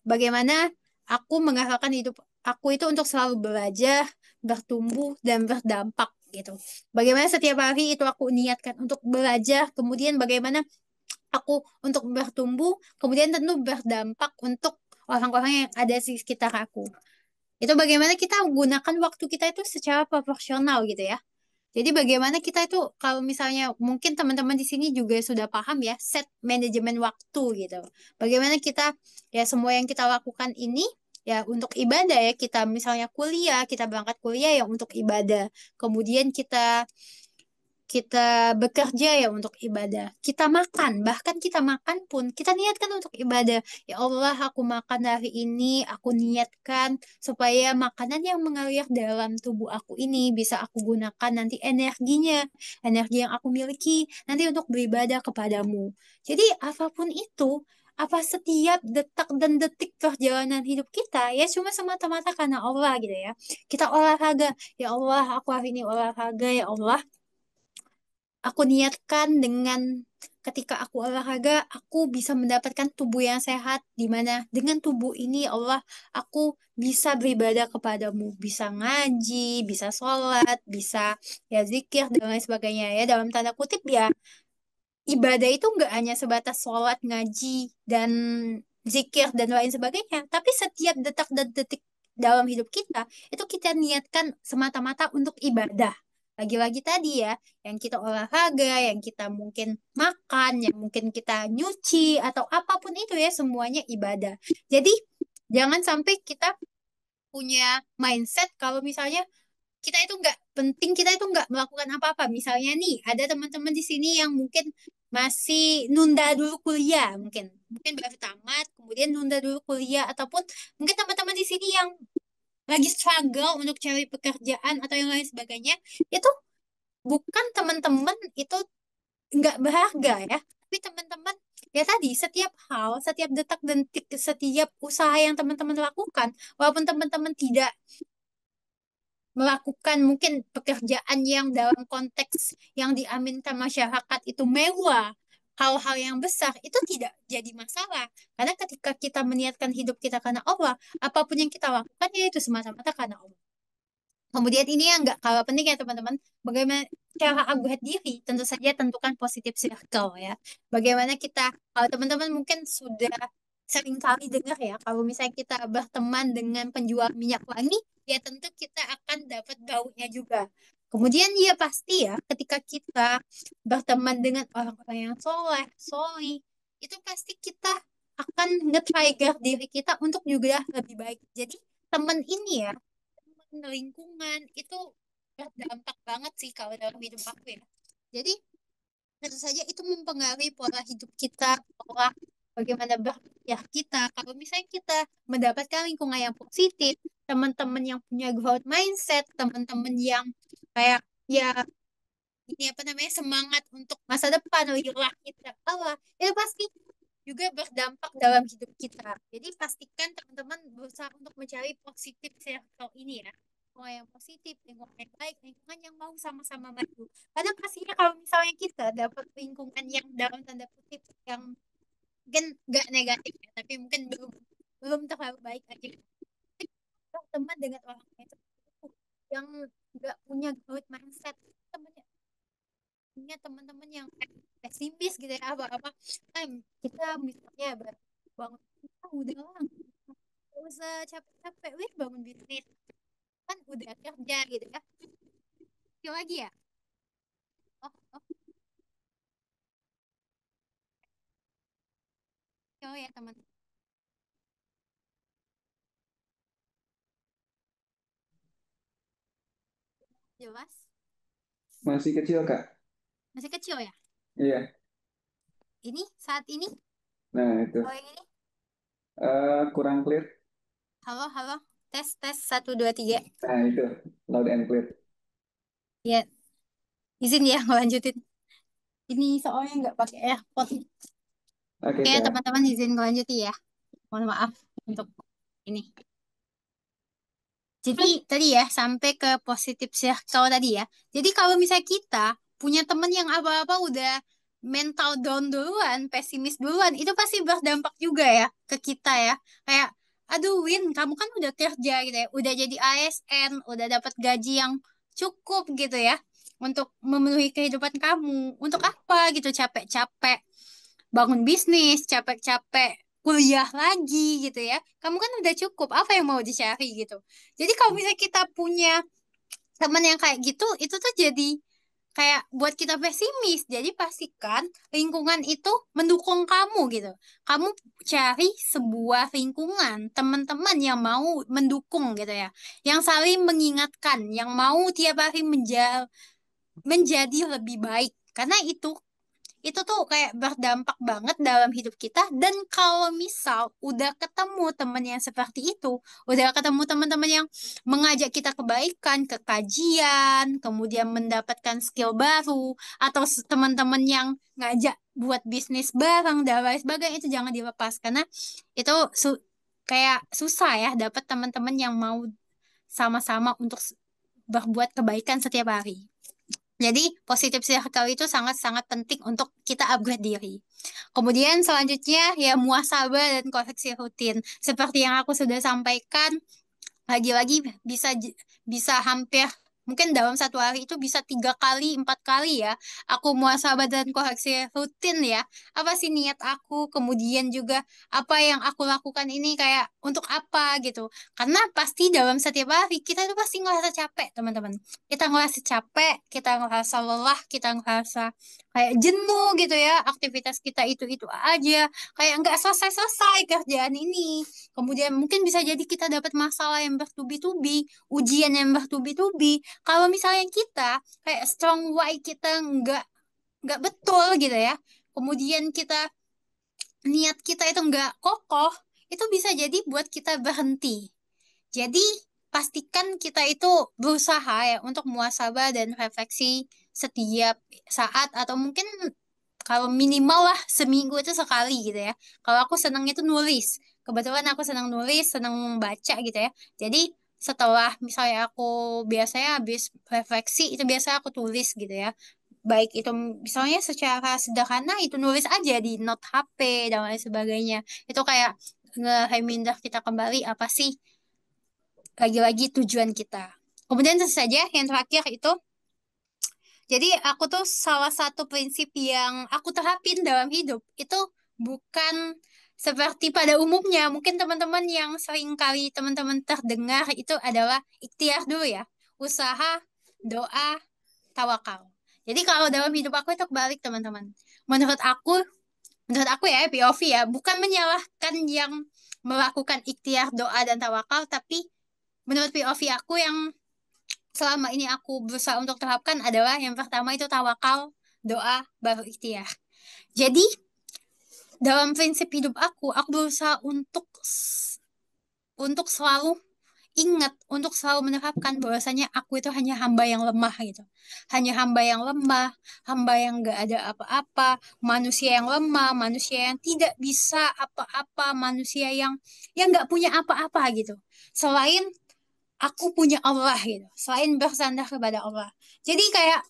bagaimana aku mengarahkan hidup aku itu untuk selalu belajar, bertumbuh, dan berdampak gitu. Bagaimana setiap hari itu aku niatkan untuk belajar, kemudian bagaimana aku untuk bertumbuh, kemudian tentu berdampak untuk orang-orang yang ada di sekitar aku. Itu bagaimana kita menggunakan waktu kita itu secara proporsional gitu ya. Jadi bagaimana kita itu kalau misalnya mungkin teman-teman di sini juga sudah paham ya set manajemen waktu gitu. Bagaimana kita ya semua yang kita lakukan ini ya untuk ibadah ya, kita misalnya kuliah, kita berangkat kuliah ya untuk ibadah. Kemudian kita kita bekerja ya untuk ibadah. Kita makan, bahkan kita makan pun kita niatkan untuk ibadah. Ya Allah, aku makan hari ini, aku niatkan supaya makanan yang mengalir dalam tubuh aku ini bisa aku gunakan nanti energinya, energi yang aku miliki nanti untuk beribadah kepadamu. Jadi apapun itu, apa setiap detak dan detik perjalanan hidup kita ya cuma semata-mata karena Allah gitu ya. Kita olahraga, ya Allah, aku hari ini olahraga, ya Allah. Aku niatkan dengan ketika aku olahraga, aku bisa mendapatkan tubuh yang sehat, di mana dengan tubuh ini Allah, aku bisa beribadah kepadamu, bisa ngaji, bisa sholat, bisa ya zikir dan lain sebagainya ya. Dalam tanda kutip ya, ibadah itu nggak hanya sebatas sholat, ngaji, dan zikir dan lain sebagainya, tapi setiap detak dan detik dalam hidup kita itu kita niatkan semata-mata untuk ibadah. Lagi-lagi tadi ya, yang kita olahraga, yang kita mungkin makan, yang mungkin kita nyuci atau apapun itu ya semuanya ibadah. Jadi jangan sampai kita punya mindset kalau misalnya kita itu nggak penting, kita itu nggak melakukan apa-apa. Misalnya nih, ada teman-teman di sini yang mungkin masih nunda dulu kuliah, mungkin mungkin baru tamat, kemudian nunda dulu kuliah, ataupun mungkin teman-teman di sini yang lagi struggle untuk cari pekerjaan atau yang lain sebagainya, itu bukan teman-teman itu nggak berharga ya, tapi teman-teman ya tadi setiap hal, setiap detak detik, setiap usaha yang teman-teman lakukan, walaupun teman-teman tidak melakukan mungkin pekerjaan yang dalam konteks yang diaminkan masyarakat itu mewah, hal-hal yang besar itu tidak jadi masalah. Karena ketika kita meniatkan hidup kita karena Allah, apapun yang kita lakukan ya itu semata-mata karena Allah. Kemudian ini yang nggak kalah penting ya teman-teman, bagaimana cara upgrade diri, tentu saja tentukan positive circle ya. Bagaimana kita, kalau teman-teman mungkin sudah sering kali dengar ya, kalau misalnya kita berteman dengan penjual minyak wangi, ya tentu kita akan dapat baunya juga. Kemudian ya pasti ya, ketika kita berteman dengan orang-orang yang soleh, soli, itu pasti kita akan nge-trigger diri kita untuk juga lebih baik. Jadi teman ini ya, lingkungan itu berdampak banget sih kalau dalam hidup aku ya. Jadi tentu saja itu mempengaruhi pola hidup kita, pola bagaimana berpikir kita. Kalau misalnya kita mendapatkan lingkungan yang positif, teman-teman yang punya growth mindset, teman-teman yang kayak ya ini apa namanya semangat untuk masa depan, lillah kita Allah, itu pasti juga berdampak dalam hidup kita. Jadi pastikan teman-teman berusaha untuk mencari positif circle ini ya. Lingkungan yang positif, lingkungan yang baik, lingkungan yang mau sama-sama maju. Karena pastinya kalau misalnya kita dapat lingkungan yang dalam tanda kutip yang mungkin nggak negatif ya, tapi mungkin belum belum terlalu baik aja. Teman dengan orang yang nggak punya growth mindset, temannya punya teman-teman yang pesimis gitu ya, apa-apa kita misalnya bangun kita udah lah nggak usah capek-capek wih bangun bisnis kan udah kerja gitu ya. Yuk lagi ya, oh oh yo ya teman, jelas Masih kecil, Kak. masih kecil ya Iya. ini saat ini. Nah, itu. Oh yang ini, Kurang clear. halo halo, tes tes 1 2 3. Nah, itu. Loud and clear. Ya izin ya ngelanjutin, ini soalnya nggak pakai AirPod. Oke, Oke Kak. teman-teman izin ngelanjutin ya, mohon maaf untuk ini. Jadi tadi ya sampai ke positif circle tadi ya. Jadi kalau misalnya kita punya temen yang apa-apa udah mental down duluan, pesimis duluan, itu pasti berdampak juga ya ke kita ya. Kayak, aduh Win, kamu kan udah kerja gitu ya, udah jadi ASN, udah dapat gaji yang cukup gitu ya untuk memenuhi kehidupan kamu. Untuk apa gitu capek-capek bangun bisnis, capek-capek kuliah lagi gitu ya. Kamu kan udah cukup, apa yang mau dicari gitu. Jadi kalau misalnya kita punya teman yang kayak gitu, itu tuh jadi kayak buat kita pesimis. Jadi pastikan lingkungan itu mendukung kamu gitu. Kamu cari sebuah lingkungan, teman-teman yang mau mendukung gitu ya. Yang saling mengingatkan, yang mau tiap hari menjadi lebih baik. Karena itu tuh kayak berdampak banget dalam hidup kita. Dan kalau misal udah ketemu temen yang seperti itu, udah ketemu teman-teman yang mengajak kita kebaikan, ke kajian, kemudian mendapatkan skill baru, atau teman-teman yang ngajak buat bisnis bareng dan lain sebagainya, itu jangan dilepas. Karena itu kayak susah ya dapat teman-teman yang mau sama-sama untuk berbuat kebaikan setiap hari. Jadi, positive circle itu sangat-sangat penting untuk kita upgrade diri. Kemudian selanjutnya ya muhasabah dan koreksi rutin. Seperti yang aku sudah sampaikan, lagi-lagi bisa hampir mungkin dalam satu hari itu bisa 3 kali 4 kali ya aku muhasabah dan koreksi rutin ya, apa sih niat aku, kemudian juga apa yang aku lakukan ini kayak untuk apa gitu. Karena pasti dalam setiap hari kita itu pasti ngerasa capek teman-teman, kita ngerasa capek, kita ngerasa lelah, kita ngerasa kayak jenuh gitu ya, aktivitas kita itu aja, kayak nggak selesai-selesai kerjaan ini. Kemudian mungkin bisa jadi kita dapat masalah yang bertubi-tubi, ujian yang bertubi-tubi. Kalau misalnya kita kayak strong why kita nggak betul gitu ya. Kemudian niat kita itu nggak kokoh, itu bisa jadi buat kita berhenti. Jadi pastikan kita itu berusaha ya untuk muhasabah dan refleksi setiap saat, atau mungkin kalau minimal lah seminggu itu sekali gitu ya. Kalau aku senang itu nulis. Kebetulan aku senang nulis, senang baca gitu ya. Jadi setelah misalnya aku biasanya habis refleksi itu biasa aku tulis gitu ya. Baik itu misalnya secara sederhana itu nulis aja di note HP dan lain sebagainya. Itu kayak nge-reminder kita kembali apa sih lagi-lagi tujuan kita. Kemudian tentu saja yang terakhir itu, jadi aku tuh salah satu prinsip yang aku terapin dalam hidup itu bukan seperti pada umumnya. Mungkin teman-teman yang sering kali teman-teman terdengar itu adalah ikhtiar dulu ya. Usaha, doa, tawakal. Jadi kalau dalam hidup aku itu kebalik teman-teman. Menurut aku, menurut aku ya POV ya, bukan menyalahkan yang melakukan ikhtiar, doa, dan tawakal, tapi menurut POV aku yang selama ini aku berusaha untuk terapkan adalah yang pertama itu tawakal, doa, baru ikhtiar. Jadi dalam prinsip hidup aku berusaha untuk selalu ingat, untuk selalu menerapkan bahwasanya aku itu hanya hamba yang lemah gitu. Hanya hamba yang lemah, hamba yang gak ada apa-apa, manusia yang lemah, manusia yang tidak bisa apa-apa, manusia yang gak punya apa-apa gitu. Selain aku punya Allah gitu, selain bersandar kepada Allah. Jadi kayak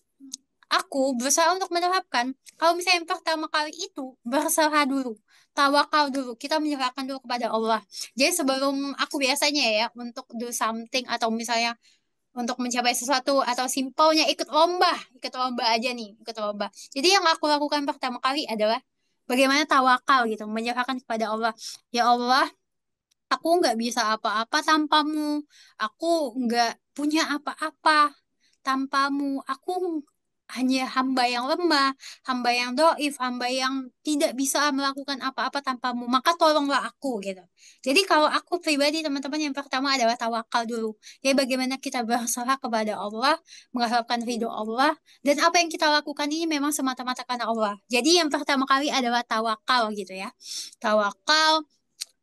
aku berusaha untuk menerapkan, kalau misalnya yang pertama kali itu berserah dulu, tawakal dulu, kita menyerahkan dulu kepada Allah. Jadi sebelum aku biasanya ya untuk do something, atau misalnya untuk mencapai sesuatu, atau simpelnya ikut lomba aja nih, ikut lomba. Jadi yang aku lakukan pertama kali adalah bagaimana tawakal gitu, menyerahkan kepada Allah. Ya Allah, aku nggak bisa apa-apa tanpamu. Aku nggak punya apa-apa tanpamu. Aku hanya hamba yang lemah, hamba yang doif, hamba yang tidak bisa melakukan apa-apa tanpamu. Maka tolonglah aku gitu. Jadi kalau aku pribadi teman-teman, yang pertama adalah tawakal dulu. Jadi bagaimana kita berserah kepada Allah, mengharapkan ridho Allah, dan apa yang kita lakukan ini memang semata-mata karena Allah. Jadi yang pertama kali adalah tawakal gitu ya. Tawakal,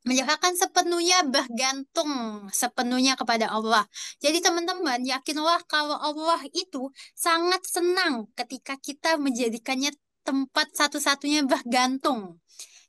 menyerahkan sepenuhnya, bergantung sepenuhnya kepada Allah. Jadi teman-teman, yakinlah kalau Allah itu sangat senang ketika kita menjadikannya tempat satu-satunya bergantung.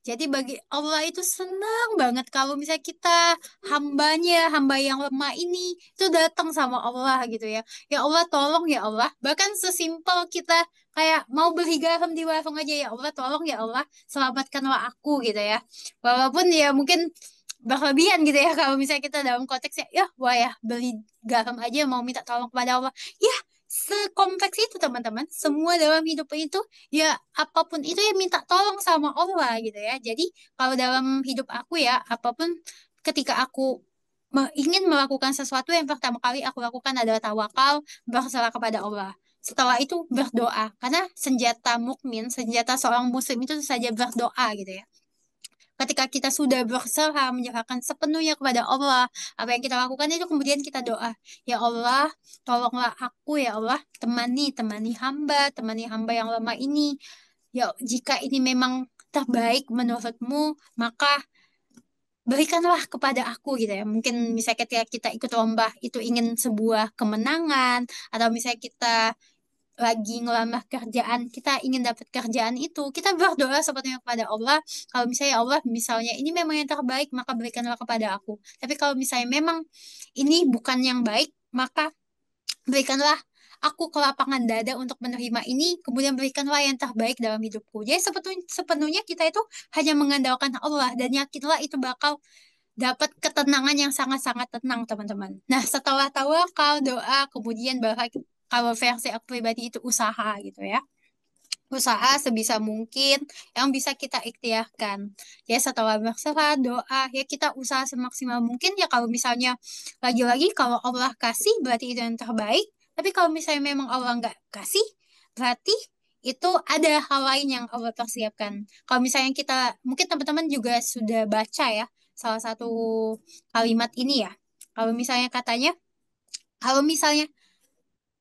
Jadi bagi Allah itu senang banget kalau misalnya kita hambanya, hamba yang lemah ini itu datang sama Allah gitu ya. Ya Allah tolong ya Allah. Bahkan sesimpel kita kayak mau beli garam di warung aja, ya Allah tolong ya Allah, selamatkanlah aku gitu ya. Walaupun ya mungkin berlebihan gitu ya kalau misalnya kita dalam konteksnya ya wah ya beli garam aja mau minta tolong kepada Allah. Ya sekompleks itu teman-teman. Semua dalam hidup itu ya apapun itu ya minta tolong sama Allah gitu ya. Jadi kalau dalam hidup aku ya apapun, ketika aku ingin melakukan sesuatu, yang pertama kali aku lakukan adalah tawakal, berserah kepada Allah. Setelah itu berdoa, karena senjata mukmin, senjata seorang muslim itu saja berdoa gitu ya. ketika kita sudah berserah menyerahkan sepenuhnya kepada Allah, apa yang kita lakukan itu kemudian kita doa, ya Allah, tolonglah aku, ya Allah, temani temani hamba yang lama ini. Ya, jika ini memang terbaik menurutmu, maka berikanlah kepada aku gitu ya. Mungkin misalnya ketika kita ikut lomba itu ingin sebuah kemenangan, atau misalnya kita lagi ngelamar kerjaan, kita ingin dapat kerjaan itu, kita berdoa sepertinya kepada Allah. Kalau misalnya ya Allah, misalnya ini memang yang terbaik, maka berikanlah kepada aku. Tapi kalau misalnya memang ini bukan yang baik, maka berikanlah aku kelapangan dada untuk menerima ini, kemudian berikanlah yang terbaik dalam hidupku. Jadi sepenuhnya kita itu hanya mengandalkan Allah, dan yakinlah itu bakal dapat ketenangan yang sangat-sangat tenang, teman-teman. Nah, setelah tawakal, doa, kemudian bahwa kalau versi aku pribadi itu usaha gitu ya. Usaha sebisa mungkin yang bisa kita ikhtiarkan. Ya, setelah berserah, doa, ya kita usaha semaksimal mungkin. Ya, kalau misalnya lagi-lagi kalau Allah kasih berarti itu yang terbaik. Tapi kalau misalnya memang Allah nggak kasih, berarti itu ada hal lain yang Allah persiapkan. Kalau misalnya kita, mungkin teman-teman juga sudah baca ya, salah satu kalimat ini ya. Kalau misalnya katanya, kalau misalnya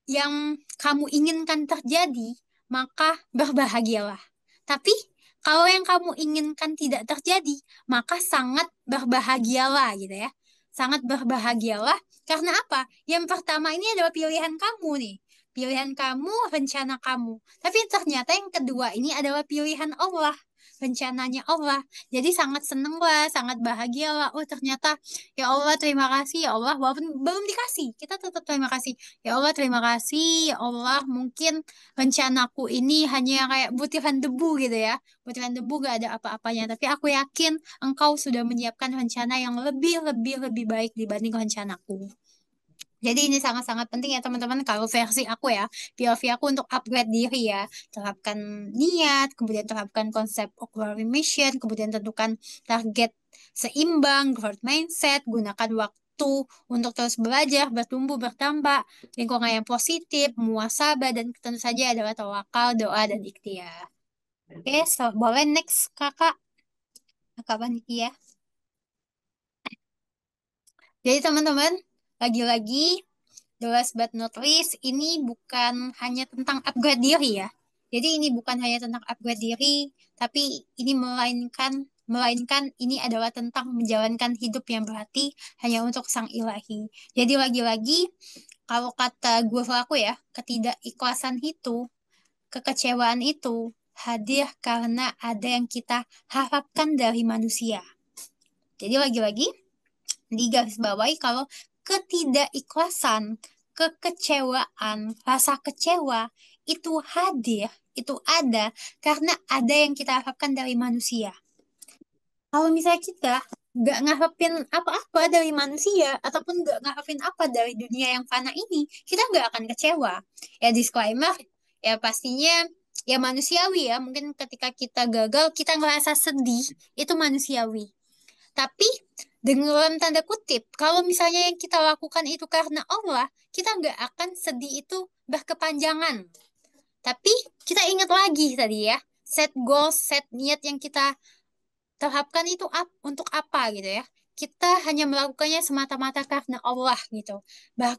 yang kamu inginkan terjadi, maka berbahagialah. Tapi kalau yang kamu inginkan tidak terjadi, maka sangat berbahagialah gitu ya. Sangat berbahagialah karena apa? Yang pertama ini adalah pilihan kamu nih. Pilihan kamu, rencana kamu. Tapi ternyata yang kedua ini adalah pilihan Allah. Rencananya Allah. Jadi sangat seneng lah, sangat bahagia lah. Oh ternyata ya Allah terima kasih ya Allah. Walaupun belum dikasih, kita tetap terima kasih. Ya Allah, terima kasih. Ya Allah, mungkin rencanaku ini hanya kayak butiran debu gitu ya. Butiran debu gak ada apa-apanya. Tapi aku yakin Engkau sudah menyiapkan rencana yang lebih baik dibanding rencanaku. Jadi ini sangat-sangat penting ya teman-teman. Kalau versi aku ya, POV aku untuk upgrade diri ya. Terapkan niat, kemudian terapkan konsep Aquarium Mission, kemudian tentukan target seimbang, growth mindset, gunakan waktu untuk terus belajar, bertumbuh, bertambah, lingkungan yang positif, muasabah, dan tentu saja adalah tawakal, doa, dan ikhtiar. Oke, so, boleh next kakak. Kakak Panitia. Jadi teman-teman, lagi-lagi the last but not least, ini bukan hanya tentang upgrade diri ya. Jadi ini bukan hanya tentang upgrade diri, tapi ini melainkan ini adalah tentang menjalankan hidup yang berarti hanya untuk Sang Ilahi. Jadi lagi-lagi kalau kata guru aku ya, ketidakikhlasan itu, kekecewaan itu hadir karena ada yang kita harapkan dari manusia. Jadi lagi-lagi digarisbawahi kalau ketidakikhlasan, kekecewaan, rasa kecewa itu hadir, itu ada karena ada yang kita harapkan dari manusia. Kalau misalnya kita nggak ngarepin apa-apa dari manusia ataupun nggak ngarepin apa dari dunia yang fana ini, kita nggak akan kecewa. Ya disclaimer, ya pastinya ya manusiawi ya. Mungkin ketika kita gagal, kita ngerasa sedih, itu manusiawi. Tapi dengan tanda kutip, kalau misalnya yang kita lakukan itu karena Allah, kita nggak akan sedih itu berkepanjangan. Tapi kita ingat lagi tadi ya, set goals, set niat yang kita terapkan itu untuk apa gitu ya. Kita hanya melakukannya semata-mata karena Allah gitu. Bah,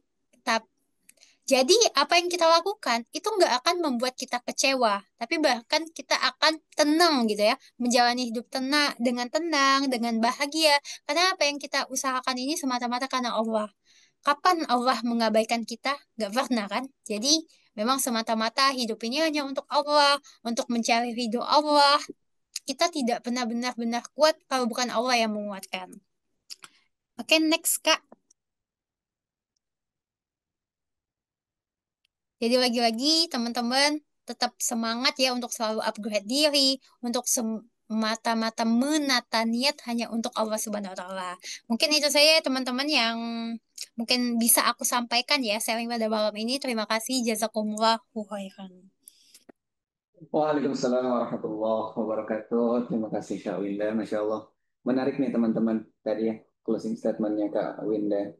jadi apa yang kita lakukan itu nggak akan membuat kita kecewa, tapi bahkan kita akan tenang gitu ya, menjalani hidup tenang dengan tenang, dengan bahagia. Karena apa yang kita usahakan ini semata-mata karena Allah. Kapan Allah mengabaikan kita? Nggak pernah kan? Jadi memang semata-mata hidup ini hanya untuk Allah, untuk mencari ridho Allah. Kita tidak benar-benar kuat kalau bukan Allah yang menguatkan. Oke, next Kak. Jadi lagi-lagi teman-teman tetap semangat ya untuk selalu upgrade diri, untuk semata-mata menata niat hanya untuk Allah Subhanahu wa taala. Mungkin itu saya teman-teman yang mungkin bisa aku sampaikan ya sharing pada malam ini. Terima kasih, jazakumullahu khairan. Waalaikumsalam warahmatullahi wabarakatuh. Terima kasih Kak Winda, Masya Allah. Menarik nih teman-teman tadi ya closing statementnya Kak Winda.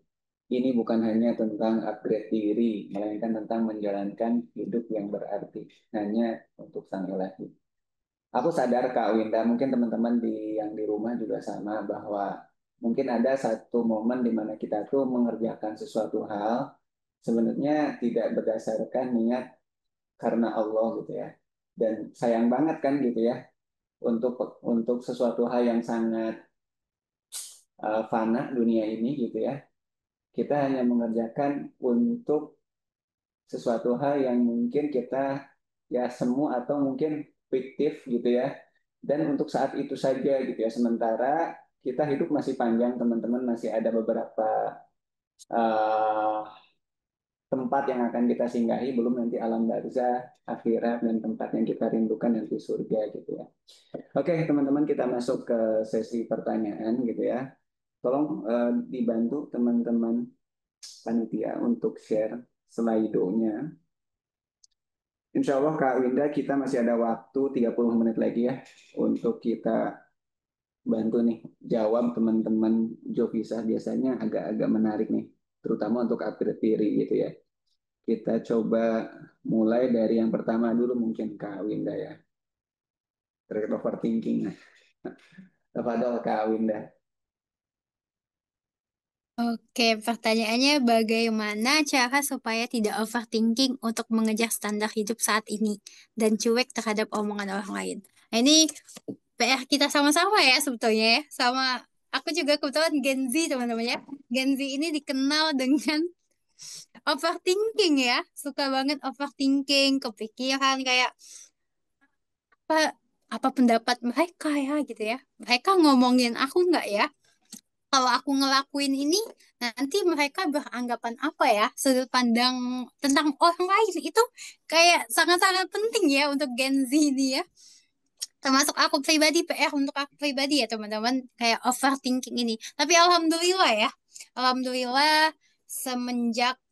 Ini bukan hanya tentang upgrade diri, melainkan tentang menjalankan hidup yang berarti hanya untuk Sang Ilahi. Aku sadar Kak Winda, mungkin teman-teman yang di rumah juga sama bahwa mungkin ada satu momen di mana kita tuh mengerjakan sesuatu hal sebenarnya tidak berdasarkan niat karena Allah gitu ya. Dan sayang banget kan gitu ya untuk sesuatu hal yang sangat fana dunia ini gitu ya. Kita hanya mengerjakan untuk sesuatu hal yang mungkin kita ya semu atau mungkin fiktif gitu ya. Dan untuk saat itu saja gitu ya. Sementara kita hidup masih panjang, teman-teman, masih ada beberapa uh, tempat yang akan kita singgahi, belum nanti alam barzah, akhirat, dan tempat yang kita rindukan nanti surga gitu ya. Oke, teman-teman, kita masuk ke sesi pertanyaan gitu ya. Tolong dibantu teman-teman panitia untuk share slide-nya. Insya Allah Kak Winda, kita masih ada waktu 30 menit lagi ya untuk kita bantu nih jawab teman-teman Jovisa, biasanya agak-agak menarik nih, terutama untuk Apritiri gitu ya. Kita coba mulai dari yang pertama dulu mungkin Kak Winda ya, terkait overthinking. Tafadhol Kak Winda. Oke, pertanyaannya bagaimana cara supaya tidak overthinking untuk mengejar standar hidup saat ini dan cuek terhadap omongan orang lain. Nah, ini PR kita sama-sama ya sebetulnya ya. Sama aku juga kebetulan Gen Z teman-teman ya. Gen Z ini dikenal dengan overthinking ya. Suka banget overthinking, kepikiran kayak apa apa pendapat mereka ya gitu ya. Mereka ngomongin aku nggak ya? Kalau aku ngelakuin ini, nanti mereka beranggapan apa ya? Sudut pandang tentang orang lain itu kayak sangat-sangat penting ya untuk Gen Z ini ya. Termasuk aku pribadi, PR untuk aku pribadi ya teman-teman, kayak overthinking ini. Tapi alhamdulillah ya, alhamdulillah semenjak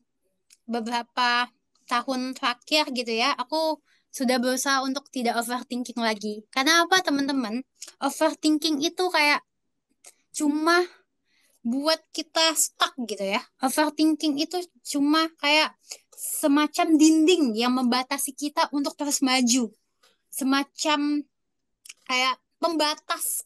beberapa tahun terakhir gitu ya, aku sudah berusaha untuk tidak overthinking lagi. Karena apa teman-teman? Overthinking itu kayak cuma buat kita stuck gitu ya. Overthinking itu cuma kayak semacam dinding yang membatasi kita untuk terus maju. Semacam kayak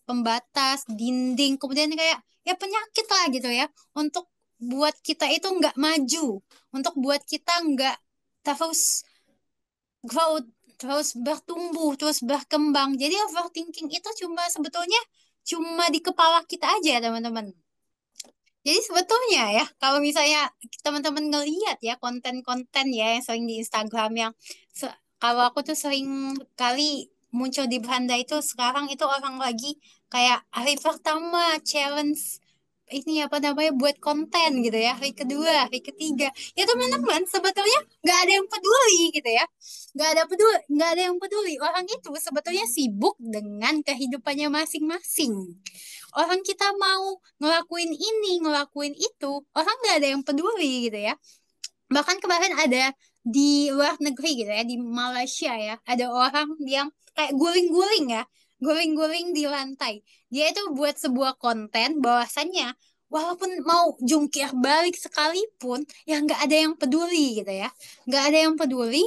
pembatas dinding, kemudian kayak ya penyakit lah gitu ya. Untuk buat kita itu nggak maju, untuk buat kita nggak terus growth, terus bertumbuh, terus berkembang. Jadi overthinking itu cuma sebetulnya cuma di kepala kita aja teman-teman. Jadi sebetulnya ya, kalau misalnya teman-teman ngelihat ya konten-konten ya yang sering di Instagram yang kalau aku tuh sering kali muncul di beranda itu sekarang itu orang lagi kayak hari pertama challenge ini apa namanya buat konten gitu ya, hari kedua, hari ketiga. Ya teman-teman, sebetulnya nggak ada yang peduli gitu ya. Nggak ada yang peduli. Orang itu sebetulnya sibuk dengan kehidupannya masing-masing. Orang kita mau ngelakuin ini, ngelakuin itu, orang nggak ada yang peduli gitu ya. Bahkan kemarin ada di luar negeri gitu ya, di Malaysia ya, ada orang yang kayak guling-guling ya, guling-guling di lantai. Dia itu buat sebuah konten bahwasannya walaupun mau jungkir balik sekalipun, ya nggak ada yang peduli gitu ya. Nggak ada yang peduli,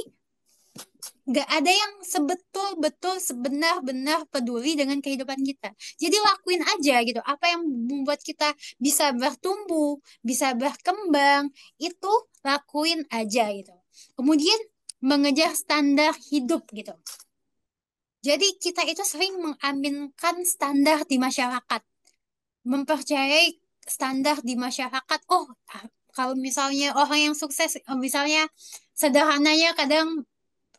nggak ada yang sebetul-betul sebenar-benar peduli dengan kehidupan kita. Jadi lakuin aja gitu. Apa yang membuat kita bisa bertumbuh, bisa berkembang, itu lakuin aja gitu. Kemudian mengejar standar hidup gitu. Jadi kita itu sering mengaminkan standar di masyarakat, mempercayai standar di masyarakat. Oh, kalau misalnya orang yang sukses, misalnya sederhananya kadang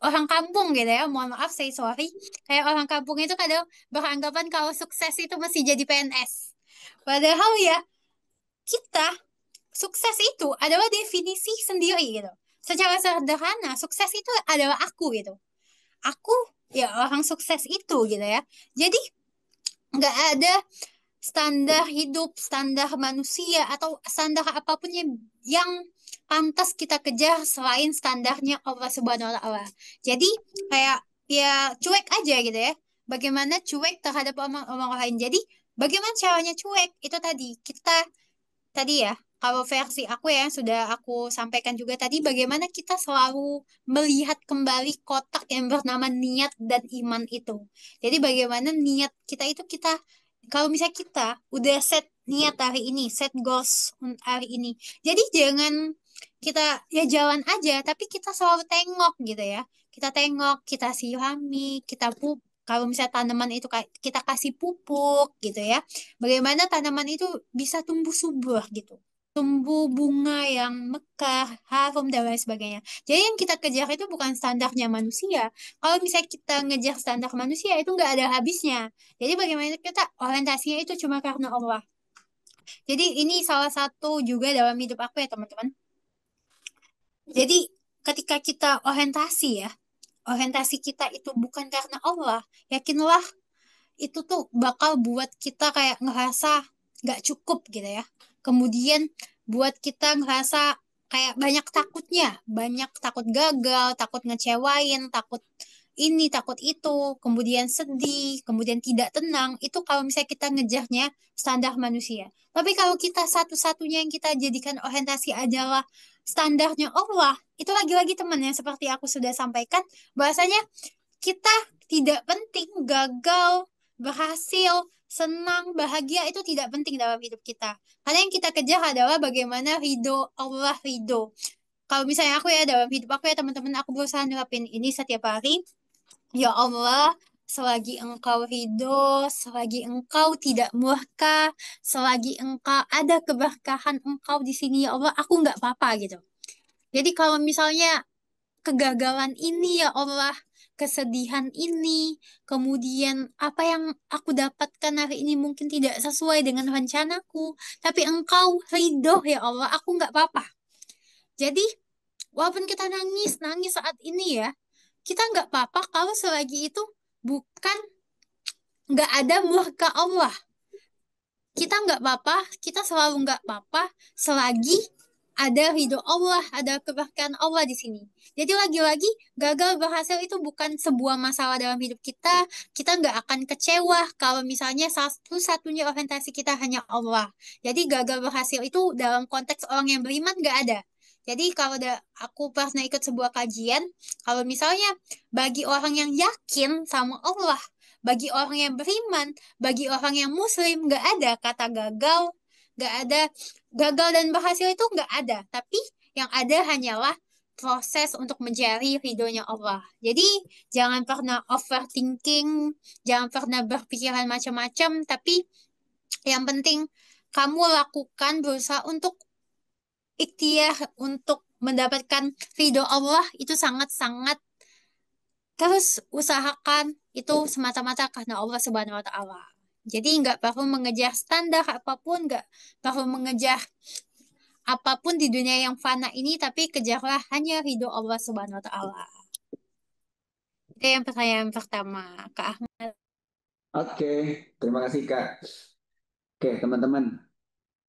orang kampung gitu ya, mohon maaf saya sorry, kayak orang kampung itu kadang beranggapan kalau sukses itu mesti jadi PNS. Padahal ya kita sukses itu adalah definisi sendiri gitu. Secara sederhana, sukses itu adalah aku gitu. Aku ya orang sukses itu gitu ya. Jadi nggak ada standar hidup, standar manusia atau standar apapun yang pantas kita kejar selain standarnya Allah Subhanahu wa taala. Jadi kayak ya cuek aja gitu ya. Bagaimana cuek terhadap orang lain. Jadi bagaimana caranya cuek? Itu tadi kita tadi ya kalau versi aku ya, yang sudah aku sampaikan juga tadi, bagaimana kita selalu melihat kembali kotak yang bernama niat dan iman itu. Jadi bagaimana niat kita itu kalau misalnya kita udah set niat hari ini, set goals untuk hari ini. Jadi jangan kita ya jalan aja, tapi kita selalu tengok gitu ya. Kita tengok, kita sirami, kalau misalnya tanaman itu kita kasih pupuk gitu ya. Bagaimana tanaman itu bisa tumbuh subur gitu, tumbuh bunga yang mekar, harum, dan lain sebagainya. Jadi yang kita kejar itu bukan standarnya manusia. Kalau misalnya kita ngejar standar manusia, itu nggak ada habisnya. Jadi bagaimana kita orientasinya itu cuma karena Allah. Jadi ini salah satu juga dalam hidup aku ya teman-teman. Jadi ketika kita orientasi kita itu bukan karena Allah, yakinlah itu tuh bakal buat kita kayak ngerasa nggak cukup gitu ya. Kemudian buat kita ngerasa kayak banyak takut gagal, takut ngecewain, takut ini, takut itu, kemudian sedih, kemudian tidak tenang. Itu kalau misalnya kita ngejarnya standar manusia. Tapi kalau kita satu-satunya yang kita jadikan orientasi adalah standarnya Allah, itu lagi-lagi teman yang seperti aku sudah sampaikan, bahasanya kita tidak penting gagal, berhasil, senang, bahagia itu tidak penting dalam hidup kita. Karena yang kita kejar adalah bagaimana ridho Allah ridho. Kalau misalnya aku ya dalam hidup aku ya teman-teman aku berusaha nerapin ini setiap hari. Ya Allah, selagi Engkau ridho, selagi Engkau tidak murka, selagi Engkau ada keberkahan Engkau di sini ya Allah, aku nggak apa-apa gitu. Jadi kalau misalnya kegagalan ini ya Allah, kesedihan ini, kemudian apa yang aku dapatkan hari ini mungkin tidak sesuai dengan rencanaku, tapi Engkau ridho ya Allah, aku nggak apa-apa. Jadi, walaupun kita nangis saat ini ya, kita nggak apa-apa kalau selagi itu bukan nggak ada murka Allah. Kita nggak apa-apa, kita selalu nggak apa-apa selagi ada ridho Allah, ada keberkahan Allah di sini. Jadi lagi-lagi gagal berhasil itu bukan sebuah masalah dalam hidup kita. Kita nggak akan kecewa kalau misalnya satu-satunya orientasi kita hanya Allah. Jadi gagal berhasil itu dalam konteks orang yang beriman nggak ada. Jadi aku pernah ikut sebuah kajian, kalau misalnya bagi orang yang yakin sama Allah, bagi orang yang beriman, bagi orang yang muslim, nggak ada kata gagal, nggak ada gagal dan berhasil itu nggak ada. Tapi yang ada hanyalah proses untuk mencari ridhonya Allah. Jadi jangan pernah overthinking, jangan pernah berpikiran macam-macam, tapi yang penting kamu lakukan berusaha untuk ikhtiar untuk mendapatkan ridho Allah itu sangat-sangat. Terus usahakan itu semata-mata karena Allah Subhanahu wa Ta'ala. Jadi nggak perlu mengejar standar apapun, nggak perlu mengejar apapun di dunia yang fana ini, tapi kejarlah hanya ridho Allah Subhanahu wa Ta'ala. Itu yang pertanyaan pertama, Kak Ahmad. Oke, terima kasih Kak. Oke, teman-teman.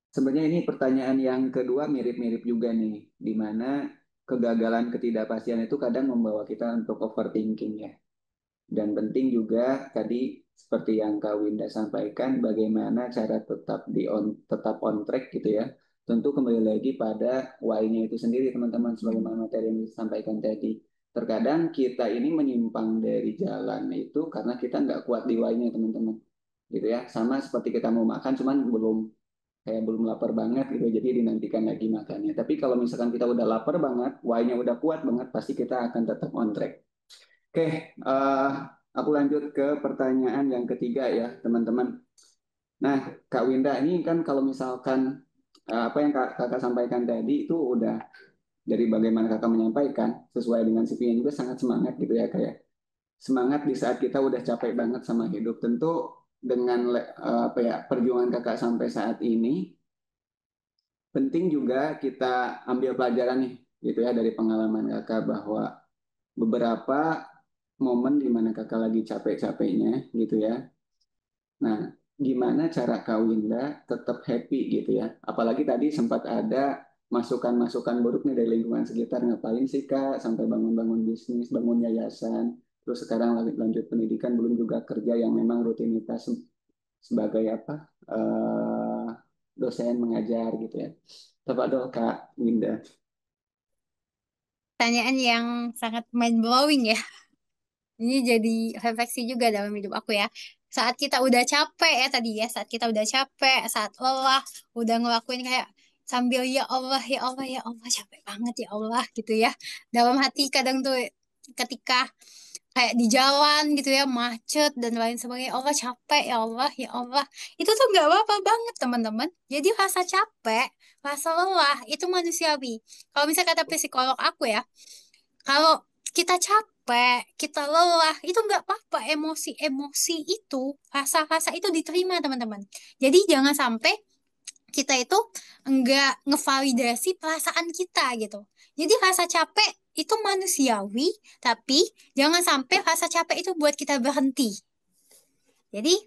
Sebenarnya ini pertanyaan yang kedua mirip-mirip juga nih, di mana kegagalan ketidakpastian itu kadang membawa kita untuk overthinking ya. Dan penting juga tadi seperti yang Kak Winda sampaikan, bagaimana cara tetap on track gitu ya. Tentu kembali lagi pada why-nya itu sendiri teman-teman, sebagaimana materi yang disampaikan tadi. Terkadang kita ini menyimpang dari jalan itu karena kita nggak kuat di why-nya teman-teman. Gitu ya, sama seperti kita mau makan cuman belum lapar banget gitu, jadi dinantikan lagi makannya. Tapi kalau misalkan kita udah lapar banget, why-nya udah kuat banget, pasti kita akan tetap on track. Oke, aku lanjut ke pertanyaan yang ketiga ya, teman-teman. Nah, Kak Winda, ini kan kalau misalkan apa yang kakak sampaikan tadi itu udah dari bagaimana kakak menyampaikan, sesuai dengan CV-nya juga sangat semangat gitu ya, kayak semangat di saat kita udah capek banget sama hidup. Tentu dengan apa ya perjuangan kakak sampai saat ini, penting juga kita ambil pelajaran nih, gitu ya, dari pengalaman kakak bahwa beberapa momen di mana kakak lagi capek-capeknya gitu ya. Nah, gimana cara Kak Winda tetap happy gitu ya? Apalagi tadi sempat ada masukan-masukan buruk nih dari lingkungan sekitar. Ngapain sih Kak sampai bangun-bangun bisnis, bangun yayasan, terus sekarang lanjut pendidikan, belum juga kerja yang memang rutinitas sebagai apa? dosen mengajar gitu ya. Coba dong Kak Winda. Pertanyaan yang sangat mind blowing ya. Ini jadi refleksi juga dalam hidup aku ya. Saat kita udah capek ya tadi ya, saat kita udah capek, saat lelah, udah ngelakuin kayak sambil ya Allah, ya Allah, capek banget ya Allah gitu ya. Dalam hati kadang tuh ketika kayak di jalan gitu ya, macet dan lain sebagainya, Allah capek ya Allah, ya Allah. Itu tuh nggak apa-apa banget teman-teman. Jadi rasa capek, rasa lelah itu manusiawi. Kalau misalnya kata psikolog aku ya, kalau kita capek, kita lelah, itu nggak apa-apa. Emosi-emosi itu, rasa-rasa itu diterima, teman-teman. Jadi jangan sampai kita itu nggak ngevalidasi perasaan kita gitu. Jadi rasa capek itu manusiawi, tapi jangan sampai rasa capek itu buat kita berhenti. Jadi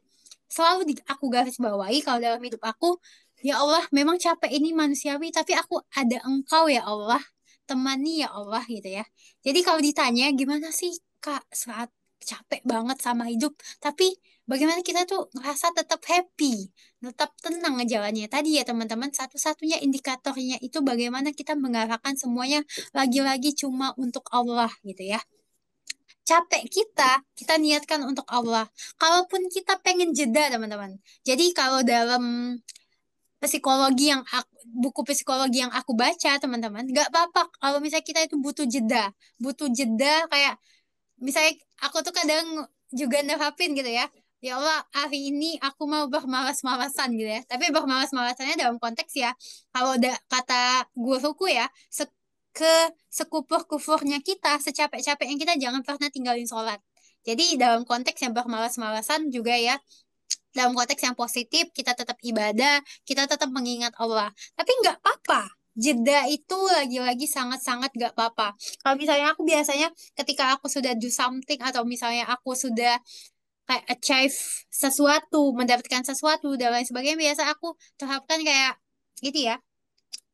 selalu aku garis bawahi kalau dalam hidup aku, ya Allah, memang capek ini manusiawi, tapi aku ada Engkau ya Allah, temani ya Allah gitu ya. Jadi kalau ditanya gimana sih Kak saat capek banget sama hidup, tapi bagaimana kita tuh ngerasa tetap happy, tetap tenang ngejalannya. Tadi ya teman-teman, satu-satunya indikatornya itu bagaimana kita mengarahkan semuanya lagi-lagi cuma untuk Allah gitu ya. Capek kita niatkan untuk Allah. Kalaupun kita pengen jeda, teman-teman. Jadi kalau dalam psikologi yang buku psikologi yang aku baca, teman-teman, nggak apa-apa kalau misalnya kita itu butuh jeda kayak misalnya aku tuh kadang juga nerapin gitu ya. Ya Allah, hari ini aku mau bermalas-malasan gitu ya. Tapi bermalas-malasannya dalam konteks ya, kalau kata guruku ya, ke sekufur-kufurnya kita, secapek-capeknya kita jangan pernah tinggalin sholat. Jadi dalam konteks yang bermalas-malasan juga ya, dalam konteks yang positif, kita tetap ibadah, kita tetap mengingat Allah. Tapi nggak apa-apa. Jeda itu lagi-lagi sangat-sangat nggak apa-apa. Kalau misalnya aku biasanya ketika aku sudah do something atau misalnya aku sudah kayak achieve sesuatu, mendapatkan sesuatu dan lain sebagainya, biasa aku terapkan kayak gitu ya,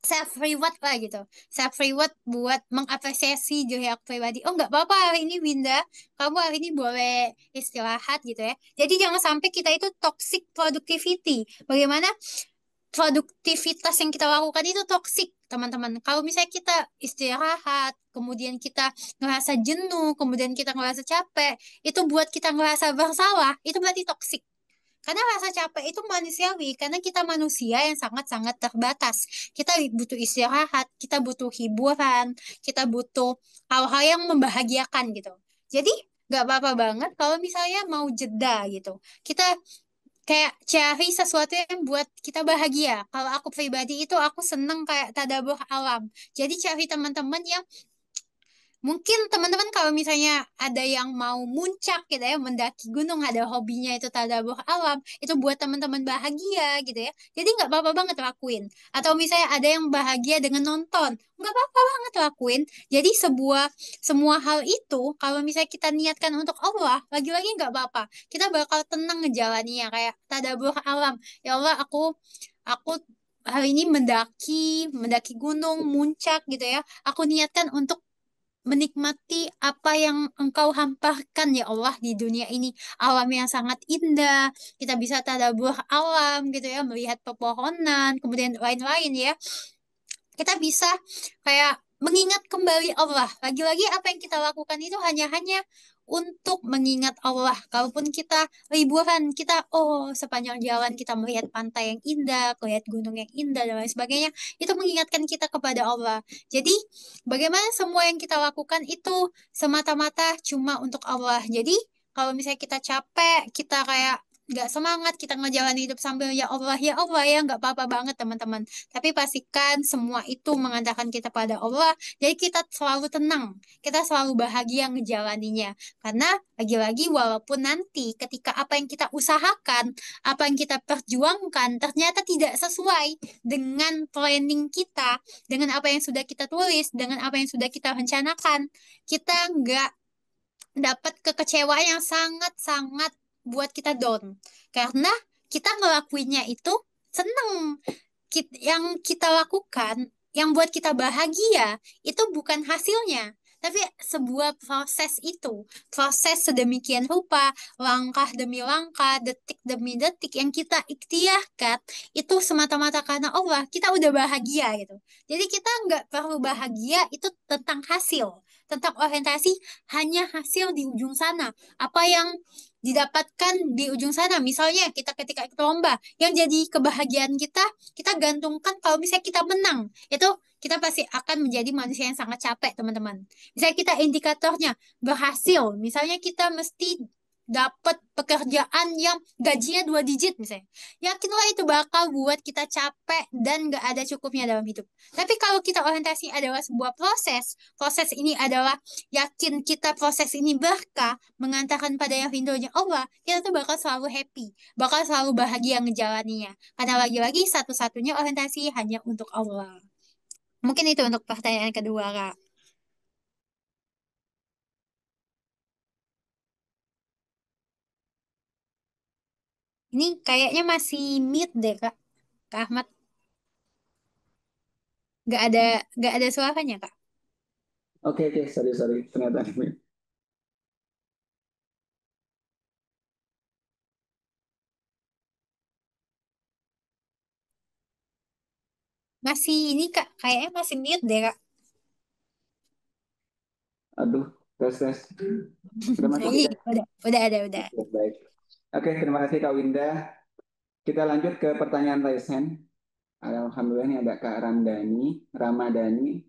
self reward lah gitu, self reward buat mengapresiasi diri aku pribadi. Oh nggak apa-apa hari ini Winda, kamu hari ini boleh istirahat gitu ya. Jadi jangan sampai kita itu toxic productivity. Bagaimana produktivitas yang kita lakukan itu toksik, teman-teman. Kalau misalnya kita istirahat, kemudian kita ngerasa jenuh, kemudian kita ngerasa capek, itu buat kita ngerasa bersalah, itu berarti toksik. Karena rasa capek itu manusiawi, karena kita manusia yang sangat-sangat terbatas. Kita butuh istirahat, kita butuh hiburan, kita butuh hal-hal yang membahagiakan gitu. Jadi, nggak apa-apa banget kalau misalnya mau jeda gitu. Kita kayak cari sesuatu yang buat kita bahagia. Kalau aku pribadi itu aku seneng kayak tadabbur alam. Jadi cari teman-teman yang mungkin teman-teman kalau misalnya ada yang mau muncak gitu ya, mendaki gunung, ada hobinya itu tadabbur alam, itu buat teman-teman bahagia gitu ya. Jadi nggak apa-apa banget lakuin. Atau misalnya ada yang bahagia dengan nonton, nggak apa-apa banget lakuin. Jadi semua hal itu kalau misalnya kita niatkan untuk Allah, lagi-lagi nggak apa-apa. Kita bakal tenang ngejalaninnya kayak tadabbur alam. Ya Allah, aku hari ini mendaki gunung, muncak gitu ya. Aku niatkan untuk menikmati apa yang Engkau hamparkan ya Allah di dunia ini. Alam yang sangat indah, kita bisa tadabbur alam gitu ya, melihat pepohonan, kemudian lain-lain ya. Kita bisa kayak mengingat kembali Allah. Lagi-lagi apa yang kita lakukan itu hanya untuk mengingat Allah. Kalaupun kita liburan, kita sepanjang jalan kita melihat pantai yang indah, melihat gunung yang indah dan lain sebagainya, itu mengingatkan kita kepada Allah. Jadi, bagaimana semua yang kita lakukan itu semata-mata cuma untuk Allah. Jadi, kalau misalnya kita capek, kita kayak nggak semangat, kita ngejalanin hidup sambil ya Allah ya, nggak apa-apa banget teman-teman. Tapi pastikan semua itu mengantarkan kita pada Allah. Jadi kita selalu tenang, kita selalu bahagia ngejalaninya. Karena lagi-lagi walaupun nanti ketika apa yang kita usahakan, apa yang kita perjuangkan ternyata tidak sesuai dengan planning kita, dengan apa yang sudah kita tulis, dengan apa yang sudah kita rencanakan, kita nggak dapat kekecewaan yang sangat-sangat buat kita down. Karena kita ngelakuinnya itu seneng. Yang kita lakukan, yang buat kita bahagia, itu bukan hasilnya. Tapi sebuah proses itu, proses sedemikian rupa, langkah demi langkah, detik demi detik yang kita ikhtiarkan, itu semata-mata karena Allah, kita udah bahagia gitu. Jadi kita nggak perlu bahagia itu tentang hasil, tentang orientasi hanya hasil di ujung sana. Apa yang didapatkan di ujung sana, misalnya kita ketika ikut lomba, yang jadi kebahagiaan kita gantungkan kalau misalnya kita menang, itu kita pasti akan menjadi manusia yang sangat capek, teman-teman. Misalnya kita indikatornya berhasil, misalnya kita mesti dapat pekerjaan yang gajinya 2 digit misalnya. Yakinlah itu bakal buat kita capek dan gak ada cukupnya dalam hidup. Tapi kalau kita orientasi adalah sebuah proses, proses ini adalah yakin kita proses ini berkah, mengantarkan pada yang rindunya Allah, kita tuh bakal selalu happy, bakal selalu bahagia ngejalaninya. Karena lagi-lagi satu-satunya orientasi hanya untuk Allah. Mungkin itu untuk pertanyaan kedua, Kak. Ini kayaknya masih mute deh, Kak. Kak Ahmad. Gak ada, gak ada suaranya, Kak. Oke, oke, sorry, sorry. Ternyata Masih ini, Kak. Kayaknya masih mute deh, Kak. aduh, tes, tes. Sudah masuk Ini ya? udah ada, udah. Oke, baik. Oke, terima kasih Kak Winda. Kita lanjut ke pertanyaan raise hand. Alhamdulillah ini ada Kak Ramadhani.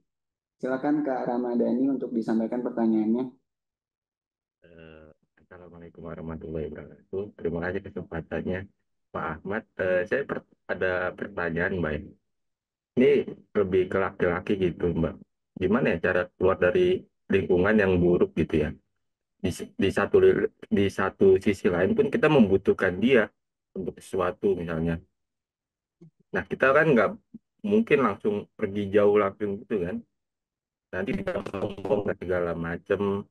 Silakan Kak Ramadhani untuk disampaikan pertanyaannya. Eh, Assalamualaikum warahmatullahi wabarakatuh. Terima kasih kesempatannya, Pak Ahmad. Saya ada pertanyaan, Mbak. Ini lebih ke laki-laki gitu, Mbak. Gimana ya cara keluar dari lingkungan yang buruk gitu ya? Di satu sisi lain pun kita membutuhkan dia untuk sesuatu misalnya. Nah, kita kan nggak mungkin langsung pergi jauh langsung gitu kan. Nanti kita ngomong dan segala macam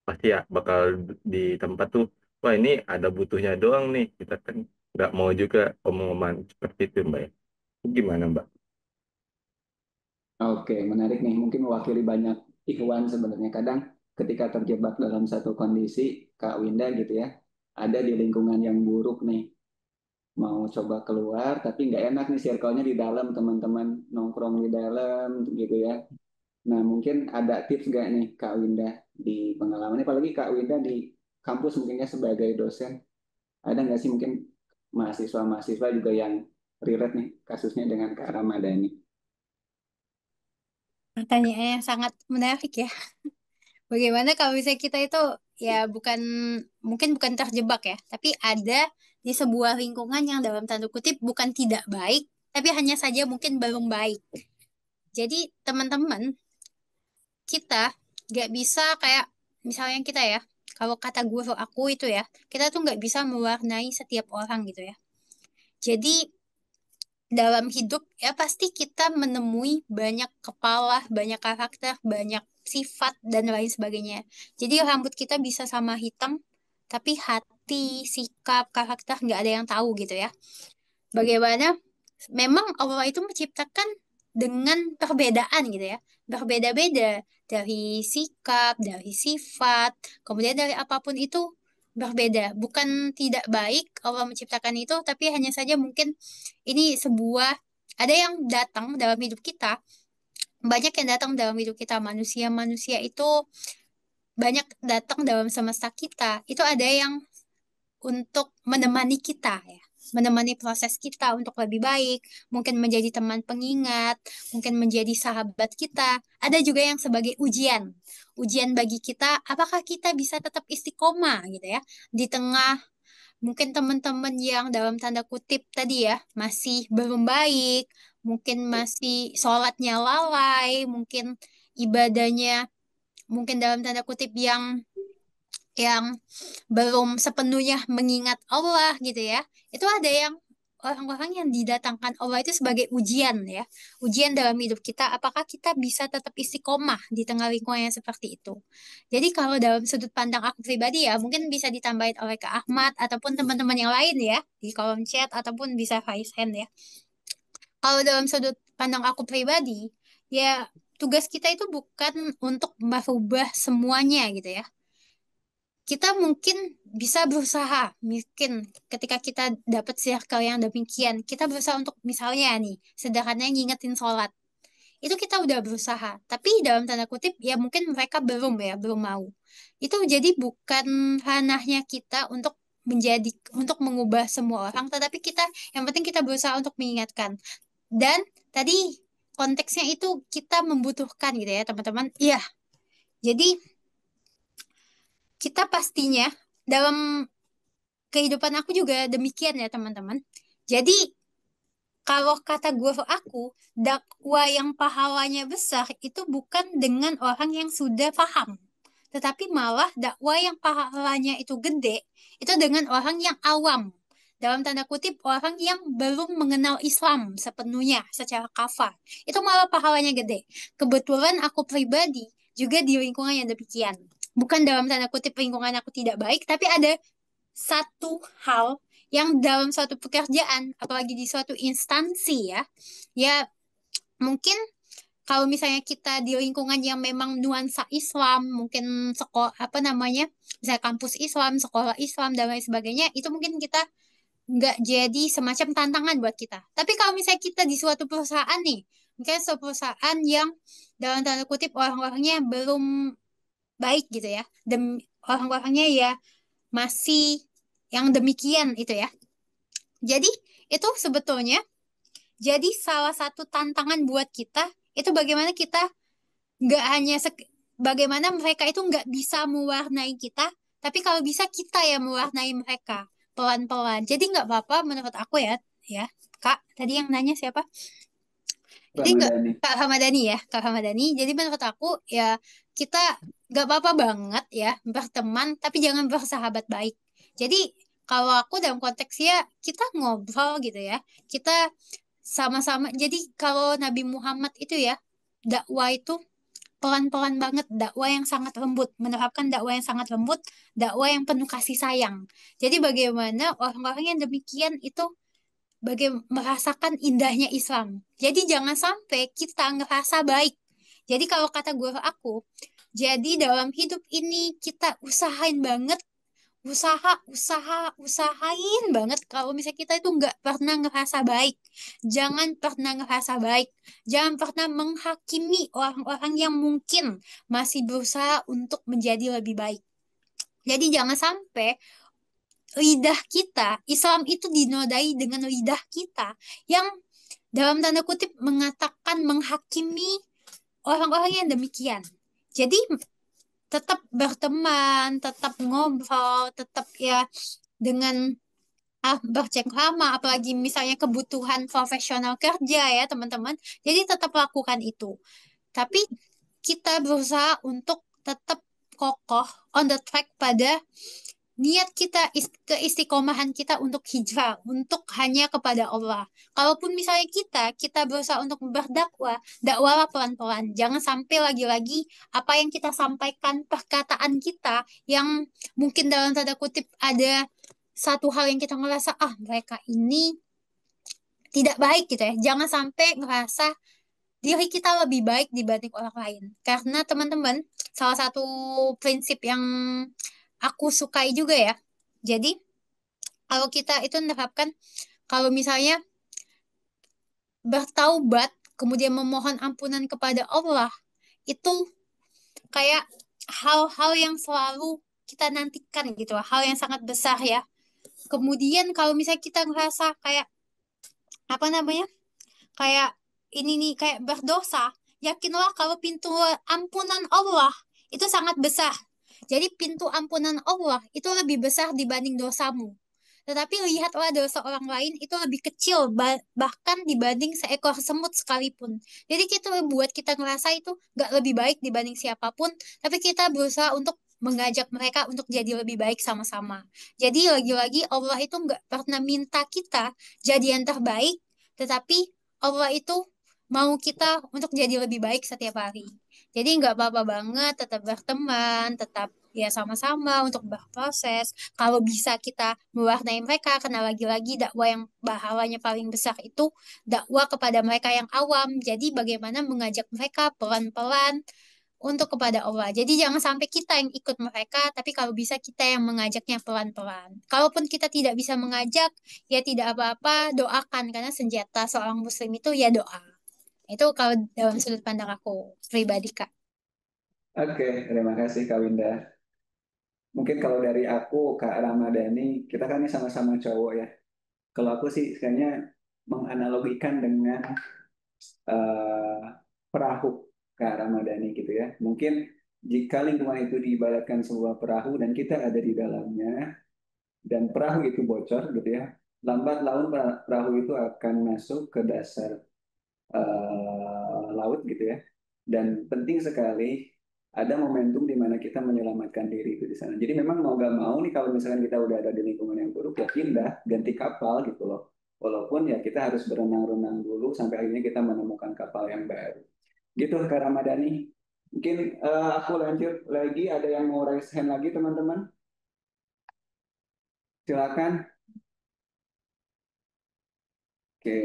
pasti ya bakal di tempat tuh, wah ini ada butuhnya doang nih, kita kan nggak mau juga omong-omongan seperti itu, Mbak ya. Gimana, Mbak? Oke, menarik nih. Mungkin mewakili banyak ikhwan sebenarnya. Kadang ketika terjebak dalam satu kondisi, Kak Winda gitu ya, ada di lingkungan yang buruk nih. Mau coba keluar, tapi nggak enak nih circle-nya di dalam, teman-teman nongkrong di dalam gitu ya. Nah, mungkin ada tips nggak nih Kak Winda di pengalamannya, apalagi Kak Winda di kampus mungkinnya sebagai dosen, ada nggak sih mungkin mahasiswa-mahasiswa juga yang relate nih kasusnya dengan Kak Ramadhani? Pertanyaannya yang sangat menarik ya. Bagaimana kalau misalnya kita itu ya mungkin bukan terjebak ya, tapi ada di sebuah lingkungan yang dalam tanda kutip bukan tidak baik, tapi hanya saja mungkin belum baik. Jadi teman-teman, kita nggak bisa kayak misalnya kita ya, kalau kata guru aku itu ya, kita tuh nggak bisa mewarnai setiap orang gitu ya. Jadi dalam hidup ya pasti kita menemui banyak kepala, banyak karakter, banyak sifat dan lain sebagainya. Jadi rambut kita bisa sama hitam, tapi hati, sikap, karakter nggak ada yang tahu gitu ya. Bagaimana memang Allah itu menciptakan dengan perbedaan gitu ya. Berbeda-beda dari sikap, dari sifat, kemudian dari apapun itu berbeda. Bukan tidak baik Allah menciptakan itu, tapi hanya saja mungkin ini sebuah ada yang datang dalam hidup kita, banyak yang datang dalam hidup kita. Manusia-manusia itu banyak datang dalam semesta kita. Itu ada yang untuk menemani kita ya, menemani proses kita untuk lebih baik, mungkin menjadi teman pengingat, mungkin menjadi sahabat kita. Ada juga yang sebagai ujian, ujian bagi kita, apakah kita bisa tetap istiqomah gitu ya, di tengah mungkin teman-teman yang dalam tanda kutip tadi ya, masih belum baik, mungkin masih sholatnya lalai, mungkin ibadahnya mungkin dalam tanda kutip yang belum sepenuhnya mengingat Allah gitu ya. Itu ada yang orang-orang yang didatangkan Allah itu sebagai ujian ya. Ujian dalam hidup kita, apakah kita bisa tetap istiqomah di tengah lingkungan yang seperti itu. Jadi kalau dalam sudut pandang aku pribadi ya, mungkin bisa ditambahin oleh Kak Ahmad ataupun teman-teman yang lain ya, di kolom chat ataupun bisa raise hand ya. Kalau dalam sudut pandang aku pribadi, ya tugas kita itu bukan untuk merubah semuanya gitu ya. Kita mungkin bisa berusaha, mungkin ketika kita dapat circle yang demikian, kita berusaha untuk misalnya nih, sederhananya ngingetin sholat. Itu kita udah berusaha, tapi dalam tanda kutip ya mungkin mereka belum mau. Itu jadi bukan ranahnya kita untuk mengubah semua orang, tetapi kita yang penting kita berusaha untuk mengingatkan. Dan tadi konteksnya itu kita membutuhkan gitu ya teman-teman. Iya, jadi kita pastinya dalam kehidupan aku juga demikian ya teman-teman. Jadi kalau kata guru aku, dakwah yang pahalanya besar itu bukan dengan orang yang sudah paham. Tetapi malah dakwah yang pahalanya itu gede, itu dengan orang yang awam. Dalam tanda kutip, orang yang belum mengenal Islam sepenuhnya secara kafah. Itu malah pahalanya gede. Kebetulan aku pribadi juga di lingkungan yang demikian. Bukan dalam tanda kutip lingkungan aku tidak baik, tapi ada satu hal yang dalam suatu pekerjaan, apalagi di suatu instansi ya, ya mungkin kalau misalnya kita di lingkungan yang memang nuansa Islam, mungkin sekolah apa namanya, misalnya kampus Islam, sekolah Islam dan lain sebagainya, itu mungkin kita nggak jadi semacam tantangan buat kita. Tapi kalau misalnya kita di suatu perusahaan nih, mungkin suatu perusahaan yang dalam tanda kutip orang-orangnya belum baik gitu ya, orang-orangnya ya masih yang demikian itu ya. Jadi itu sebetulnya jadi salah satu tantangan buat kita itu bagaimana kita nggak hanya bagaimana mereka itu nggak bisa mewarnai kita, tapi kalau bisa kita yang mewarnai mereka pelan-pelan. Jadi nggak apa-apa menurut aku ya, ya Kak. Tadi yang nanya siapa? Jadi nggak Ramadhani. Kak Hamadani ya, Kak Hamadani. Jadi menurut aku ya kita nggak apa-apa banget ya berteman, tapi jangan bersahabat baik. Jadi kalau aku dalam konteksnya kita ngobrol gitu ya, kita sama-sama. Jadi kalau Nabi Muhammad itu ya dakwah itu pelan-pelan banget, dakwah yang sangat lembut, menerapkan dakwah yang sangat lembut, dakwah yang penuh kasih sayang. Jadi bagaimana orang-orang yang demikian itu merasakan indahnya Islam. Jadi jangan sampai kita ngerasa baik. Jadi kalau kata guru aku, jadi dalam hidup ini kita usahain banget, usahain banget kalau misalnya kita itu nggak pernah ngerasa baik. Jangan pernah ngerasa baik. Jangan pernah menghakimi orang-orang yang mungkin masih berusaha untuk menjadi lebih baik. Jadi jangan sampai lidah kita, Islam itu dinodai dengan lidah kita yang dalam tanda kutip mengatakan menghakimi orang-orang yang demikian. Jadi tetap berteman, tetap ngobrol, tetap ya dengan bercengkrama, apalagi misalnya kebutuhan profesional kerja ya teman-teman. Jadi tetap lakukan itu. Tapi kita berusaha untuk tetap kokoh on the track pada niat kita, keistiqomahan kita untuk hijrah, untuk hanya kepada Allah. Kalaupun misalnya kita berusaha untuk berdakwah, dakwahlah pelan-pelan. Jangan sampai lagi-lagi apa yang kita sampaikan, perkataan kita yang mungkin dalam tanda kutip ada satu hal yang kita ngerasa, mereka ini tidak baik gitu ya. Jangan sampai ngerasa diri kita lebih baik dibanding orang lain. Karena teman-teman, salah satu prinsip yang aku sukai juga ya. Jadi, kalau kita itu menerapkan, kalau misalnya bertaubat, kemudian memohon ampunan kepada Allah, itu kayak hal-hal yang selalu kita nantikan gitu, hal yang sangat besar ya. Kemudian kalau misalnya kita ngerasa kayak, apa namanya, kayak ini nih, kayak berdosa, yakinlah kalau pintu ampunan Allah itu sangat besar. Jadi pintu ampunan Allah itu lebih besar dibanding dosamu. Tetapi lihatlah dosa orang lain itu lebih kecil, bahkan dibanding seekor semut sekalipun. Jadi kita buat kita ngerasa itu gak lebih baik dibanding siapapun, tapi kita berusaha untuk mengajak mereka untuk jadi lebih baik sama-sama. Jadi lagi-lagi Allah itu gak pernah minta kita jadi yang terbaik, tetapi Allah itu mau kita untuk jadi lebih baik setiap hari. Jadi nggak apa-apa banget, tetap berteman, tetap ya sama-sama untuk berproses. Kalau bisa kita mewarnai mereka, karena lagi-lagi dakwah yang pahalanya paling besar itu dakwah kepada mereka yang awam. Jadi bagaimana mengajak mereka pelan-pelan untuk kepada Allah. Jadi jangan sampai kita yang ikut mereka, tapi kalau bisa kita yang mengajaknya pelan-pelan. Kalaupun kita tidak bisa mengajak, ya tidak apa-apa, doakan. Karena senjata seorang muslim itu ya doa. Itu kalau dalam sudut pandang aku pribadi, Kak. Oke, terima kasih Kak Winda. Mungkin kalau dari aku, Kak Ramadhani, kita kan ini sama-sama cowok ya. Kalau aku sih kayaknya menganalogikan dengan eh, perahu, Kak Ramadhani gitu ya. Mungkin jika lingkungan itu diibaratkan sebuah perahu dan kita ada di dalamnya, dan perahu itu bocor gitu ya, lambat laun perahu itu akan masuk ke dasar laut gitu ya. Dan penting sekali ada momentum di mana kita menyelamatkan diri itu di sana. Jadi memang mau gak mau nih kalau misalkan kita udah ada di lingkungan yang buruk ya pindah, ganti kapal gitu loh. Walaupun ya kita harus berenang-renang dulu sampai akhirnya kita menemukan kapal yang baru. Gitu Kak Ramadhani. Mungkin aku lanjut lagi, ada yang mau raise hand lagi teman-teman? Silakan. Oke,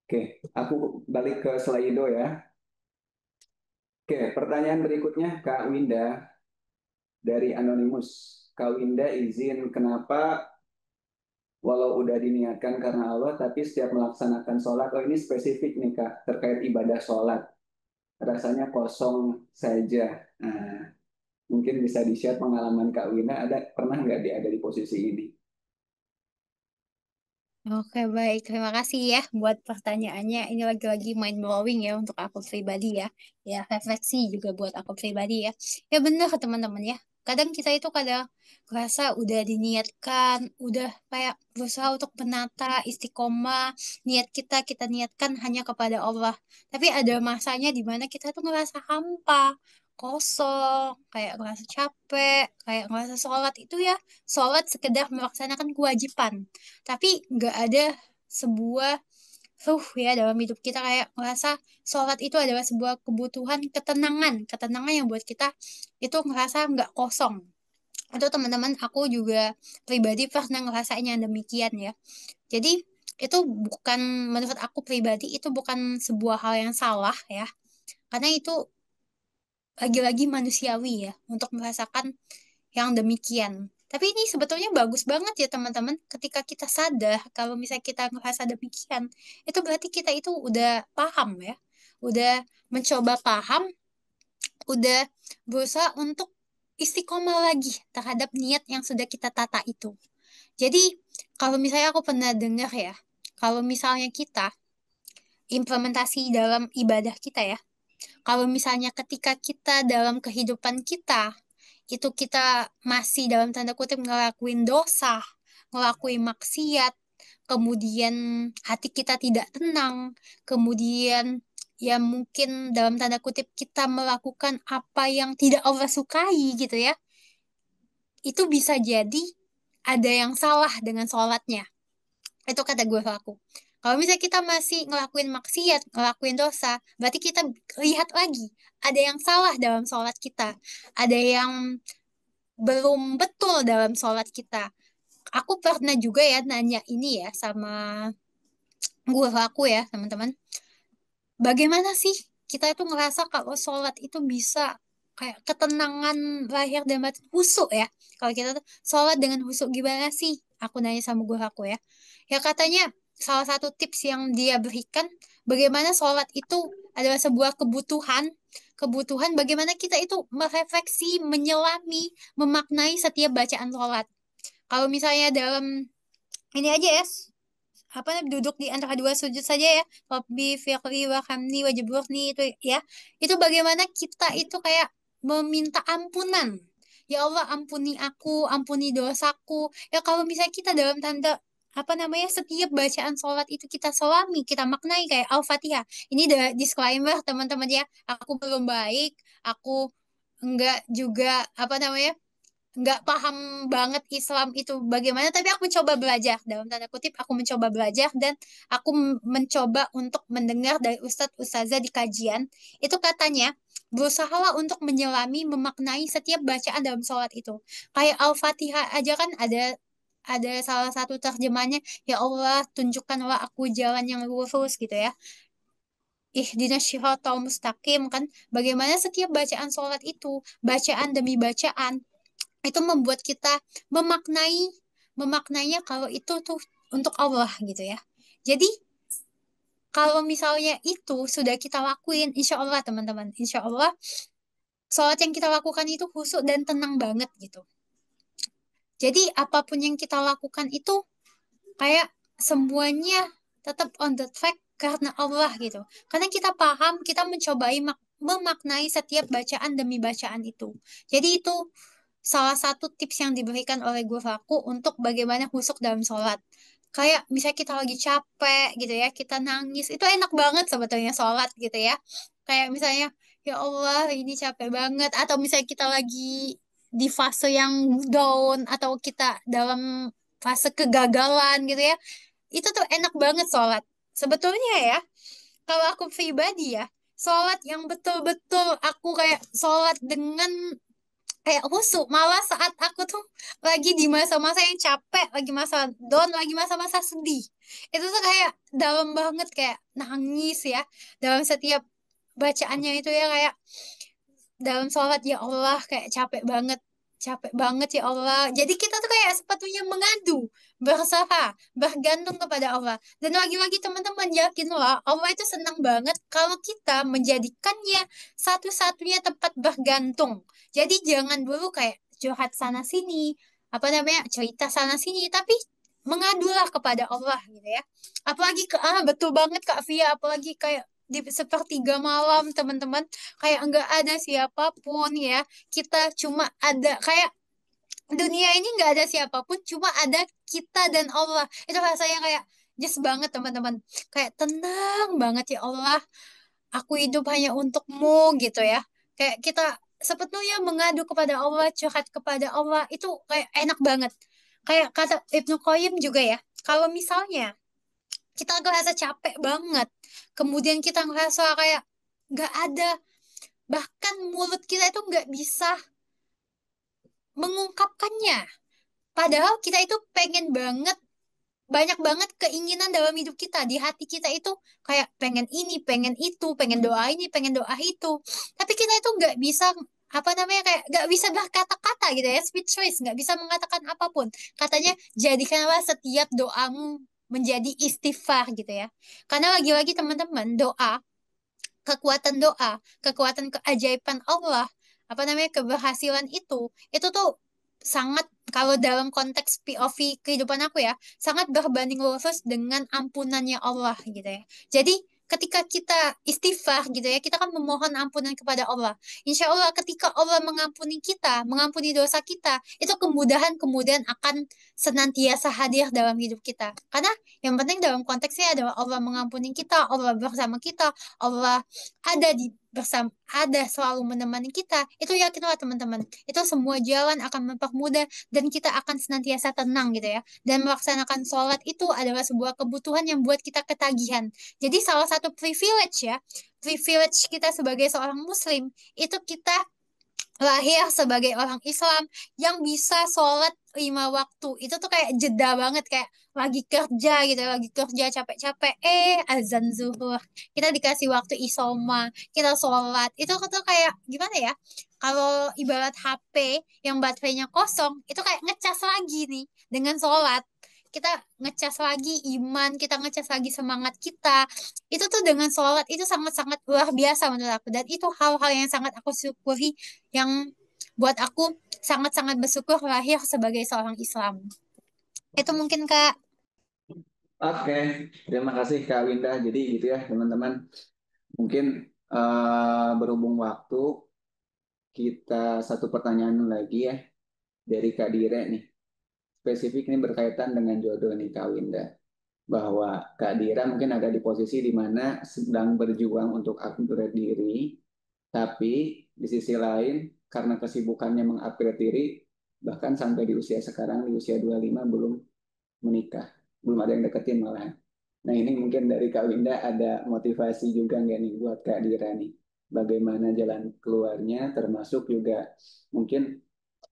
Oke, aku balik ke Slido ya. Oke, pertanyaan berikutnya Kak Winda dari Anonymous. Kak Winda izin kenapa walau udah diniatkan karena Allah, tapi setiap melaksanakan sholat, oh ini spesifik nih Kak, terkait ibadah sholat. Rasanya kosong saja. Nah, mungkin bisa di-share pengalaman Kak Winda, pernah nggak dia ada di posisi ini? Oke, baik. Terima kasih ya buat pertanyaannya. Ini lagi-lagi mind blowing ya untuk aku pribadi ya. Ya, refleksi juga buat aku pribadi ya. Ya benar teman-teman ya. Kadang kita itu kadang merasa udah diniatkan, udah kayak berusaha untuk menata istiqomah, niat kita niatkan hanya kepada Allah. Tapi ada masanya di mana kita tuh ngerasa hampa, kosong, kayak ngerasa capek, kayak ngerasa sholat itu ya, sholat sekedar melaksanakan kewajiban. Tapi nggak ada sebuah ya dalam hidup kita kayak ngerasa sholat itu adalah sebuah kebutuhan ketenangan yang buat kita itu ngerasa nggak kosong. Itu teman-teman aku juga pribadi pernah ngerasain yang demikian ya. Jadi itu bukan, menurut aku pribadi itu bukan sebuah hal yang salah ya. Karena itu lagi-lagi manusiawi ya untuk merasakan yang demikian. Tapi ini sebetulnya bagus banget ya teman-teman. Ketika kita sadar kalau misalnya kita ngerasa demikian, itu berarti kita itu udah paham ya. Udah mencoba paham, udah berusaha untuk istiqomah lagi terhadap niat yang sudah kita tata itu. Jadi kalau misalnya aku pernah dengar ya, kalau misalnya kita implementasi dalam ibadah kita ya, kalau misalnya ketika kita dalam kehidupan kita itu kita masih dalam tanda kutip ngelakuin dosa, ngelakuin maksiat, kemudian hati kita tidak tenang, kemudian ya mungkin dalam tanda kutip kita melakukan apa yang tidak Allah sukai gitu ya, itu bisa jadi ada yang salah dengan sholatnya. Itu kata gue aku. Kalau misalnya kita masih ngelakuin maksiat, ngelakuin dosa, berarti kita lihat lagi, ada yang salah dalam sholat kita. Ada yang belum betul dalam sholat kita. Aku pernah juga ya nanya ini ya sama guru aku ya teman-teman. Bagaimana sih kita itu ngerasa kalau sholat itu bisa kayak ketenangan lahir dan batin husuk ya. Kalau kita tuh sholat dengan husuk gimana sih? Aku nanya sama guru aku ya. Ya katanya salah satu tips yang dia berikan bagaimana sholat itu adalah sebuah kebutuhan bagaimana kita itu merefleksi, menyelami, memaknai setiap bacaan sholat. Kalau misalnya dalam ini aja ya, apa duduk di antara dua sujud saja ya, Rabbi firli wa hamni wa jaburni itu ya. Itu bagaimana kita itu kayak meminta ampunan. Ya Allah, ampuni aku, ampuni dosaku. Ya kalau misalnya kita dalam tanda apa namanya setiap bacaan sholat itu kita selami, kita maknai kayak Al-Fatihah. Ini udah disclaimer teman-teman ya. Aku belum baik, aku enggak juga apa namanya nggak paham banget Islam itu bagaimana, tapi aku mencoba belajar, dalam tanda kutip aku mencoba belajar dan aku mencoba untuk mendengar dari ustadz ustazah di kajian itu katanya berusahalah untuk menyelami, memaknai setiap bacaan dalam sholat itu. Kayak Al-Fatihah aja kan ada salah satu terjemahnya, ya Allah tunjukkanlah aku jalan yang lurus gitu ya. Ihdinas syiratal mustaqim kan. Bagaimana setiap bacaan sholat itu, bacaan demi bacaan, itu membuat kita memaknai, memaknainya kalau itu tuh untuk Allah gitu ya. Jadi kalau misalnya itu sudah kita lakuin, insya Allah teman-teman, insya Allah sholat yang kita lakukan itu khusyuk dan tenang banget gitu. Jadi apapun yang kita lakukan itu kayak semuanya tetap on the track karena Allah gitu. Karena kita paham, kita mencobai memaknai setiap bacaan demi bacaan itu. Jadi itu salah satu tips yang diberikan oleh guru aku untuk bagaimana khusyuk dalam sholat. Kayak misalnya kita lagi capek gitu ya, kita nangis, itu enak banget sebetulnya sholat gitu ya. Kayak misalnya, ya Allah ini capek banget. Atau misalnya kita lagi di fase yang down, atau kita dalam fase kegagalan gitu ya. Itu tuh enak banget sholat. Sebetulnya ya, kalau aku pribadi ya, sholat yang betul-betul aku kayak sholat dengan kayak khusyuk malah saat aku tuh lagi di masa-masa yang capek, lagi masa down, lagi masa-masa sedih, itu tuh kayak dalam banget, kayak nangis ya dalam setiap bacaannya itu ya, kayak dalam sholat ya Allah kayak capek banget ya Allah. Jadi kita tuh kayak sepatunya mengadu, berserah, bergantung kepada Allah. Dan lagi-lagi teman-teman yakinlah Allah itu senang banget kalau kita menjadikannya satu-satunya tempat bergantung. Jadi jangan dulu kayak curhat sana sini, apa namanya, cerita sana sini, tapi mengadulah kepada Allah gitu ya. Apalagi betul banget Kak Via, apalagi kayak di sepertiga malam teman-teman, kayak nggak ada siapapun ya, kita cuma ada kayak dunia ini nggak ada siapapun, cuma ada kita dan Allah. Itu rasanya kayak just banget teman-teman, kayak tenang banget, ya Allah aku hidup hanya untukmu gitu ya. Kayak kita sebetulnya mengadu kepada Allah, curhat kepada Allah, itu kayak enak banget. Kayak kata Ibnu Qayyim juga ya, kalau misalnya kita ngerasa capek banget, kemudian kita ngerasa kayak nggak ada, bahkan mulut kita itu nggak bisa mengungkapkannya. Padahal kita itu pengen banget, banyak banget keinginan dalam hidup kita. Di hati kita itu kayak pengen ini, pengen itu, pengen doa ini, pengen doa itu. Tapi kita itu nggak bisa, apa namanya, kayak nggak bisa berkata-kata gitu ya, speechless, nggak bisa mengatakan apapun. Katanya jadikanlah setiap doamu menjadi istighfar gitu ya. Karena lagi-lagi teman-teman, doa, kekuatan keajaiban Allah, apa namanya, keberhasilan itu tuh sangat, kalau dalam konteks POV kehidupan aku ya, sangat berbanding lurus dengan ampunannya Allah gitu ya. Jadi ketika kita istighfar gitu ya, kita kan memohon ampunan kepada Allah. Insya Allah ketika Allah mengampuni kita, mengampuni dosa kita, itu kemudahan akan senantiasa hadir dalam hidup kita. Karena yang penting dalam konteksnya adalah Allah mengampuni kita, Allah bersama kita, Allah ada selalu menemani kita. Itu yakinlah teman-teman, itu semua jalan akan mempermudah dan kita akan senantiasa tenang gitu ya. Dan melaksanakan sholat itu adalah sebuah kebutuhan yang buat kita ketagihan. Jadi salah satu privilege kita sebagai seorang muslim, itu kita lahir sebagai orang Islam yang bisa sholat 5 waktu. Itu tuh kayak jeda banget, kayak lagi kerja gitu, lagi kerja capek-capek, azan zuhur, kita dikasih waktu isoma, kita sholat. Itu tuh kayak gimana ya, kalau ibarat HP yang baterainya kosong, itu kayak ngecas lagi nih dengan sholat. Kita ngecas lagi iman, kita ngecas lagi semangat kita. Itu tuh dengan sholat, itu sangat-sangat luar biasa menurut aku. Dan itu hal-hal yang sangat aku syukuri, yang buat aku sangat-sangat bersyukur lahir sebagai seorang Islam. Itu mungkin Kak. Oke, terima kasih Kak Winda. Jadi gitu ya teman-teman. Mungkin berhubung waktu, kita satu pertanyaan lagi ya dari Kak Dire nih. Spesifik ini berkaitan dengan jodoh nih Kak Winda. Bahwa Kak Dira mungkin ada di posisi di mana sedang berjuang untuk upgrade diri, tapi di sisi lain karena kesibukannya mengupgrade diri, bahkan sampai di usia sekarang, di usia 25 belum menikah, belum ada yang deketin malahan. Nah ini mungkin dari Kak Winda ada motivasi juga nggak nih buat Kak Dira nih? bagaimana jalan keluarnya, termasuk juga mungkin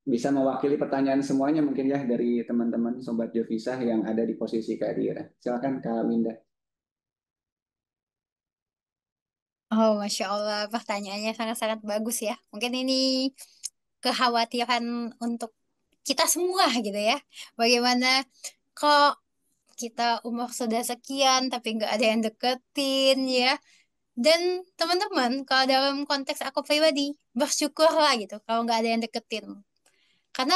bisa mewakili pertanyaan semuanya mungkin ya dari teman-teman Sobat Jovisa yang ada di posisi Kak Dira. Silakan Kak Winda. Oh, Masya Allah, pertanyaannya sangat-sangat bagus ya. Mungkin ini kekhawatiran untuk kita semua gitu ya. Bagaimana kok kita umur sudah sekian tapi nggak ada yang deketin ya. Dan teman-teman, kalau dalam konteks aku pribadi, bersyukurlah gitu kalau nggak ada yang deketin. Karena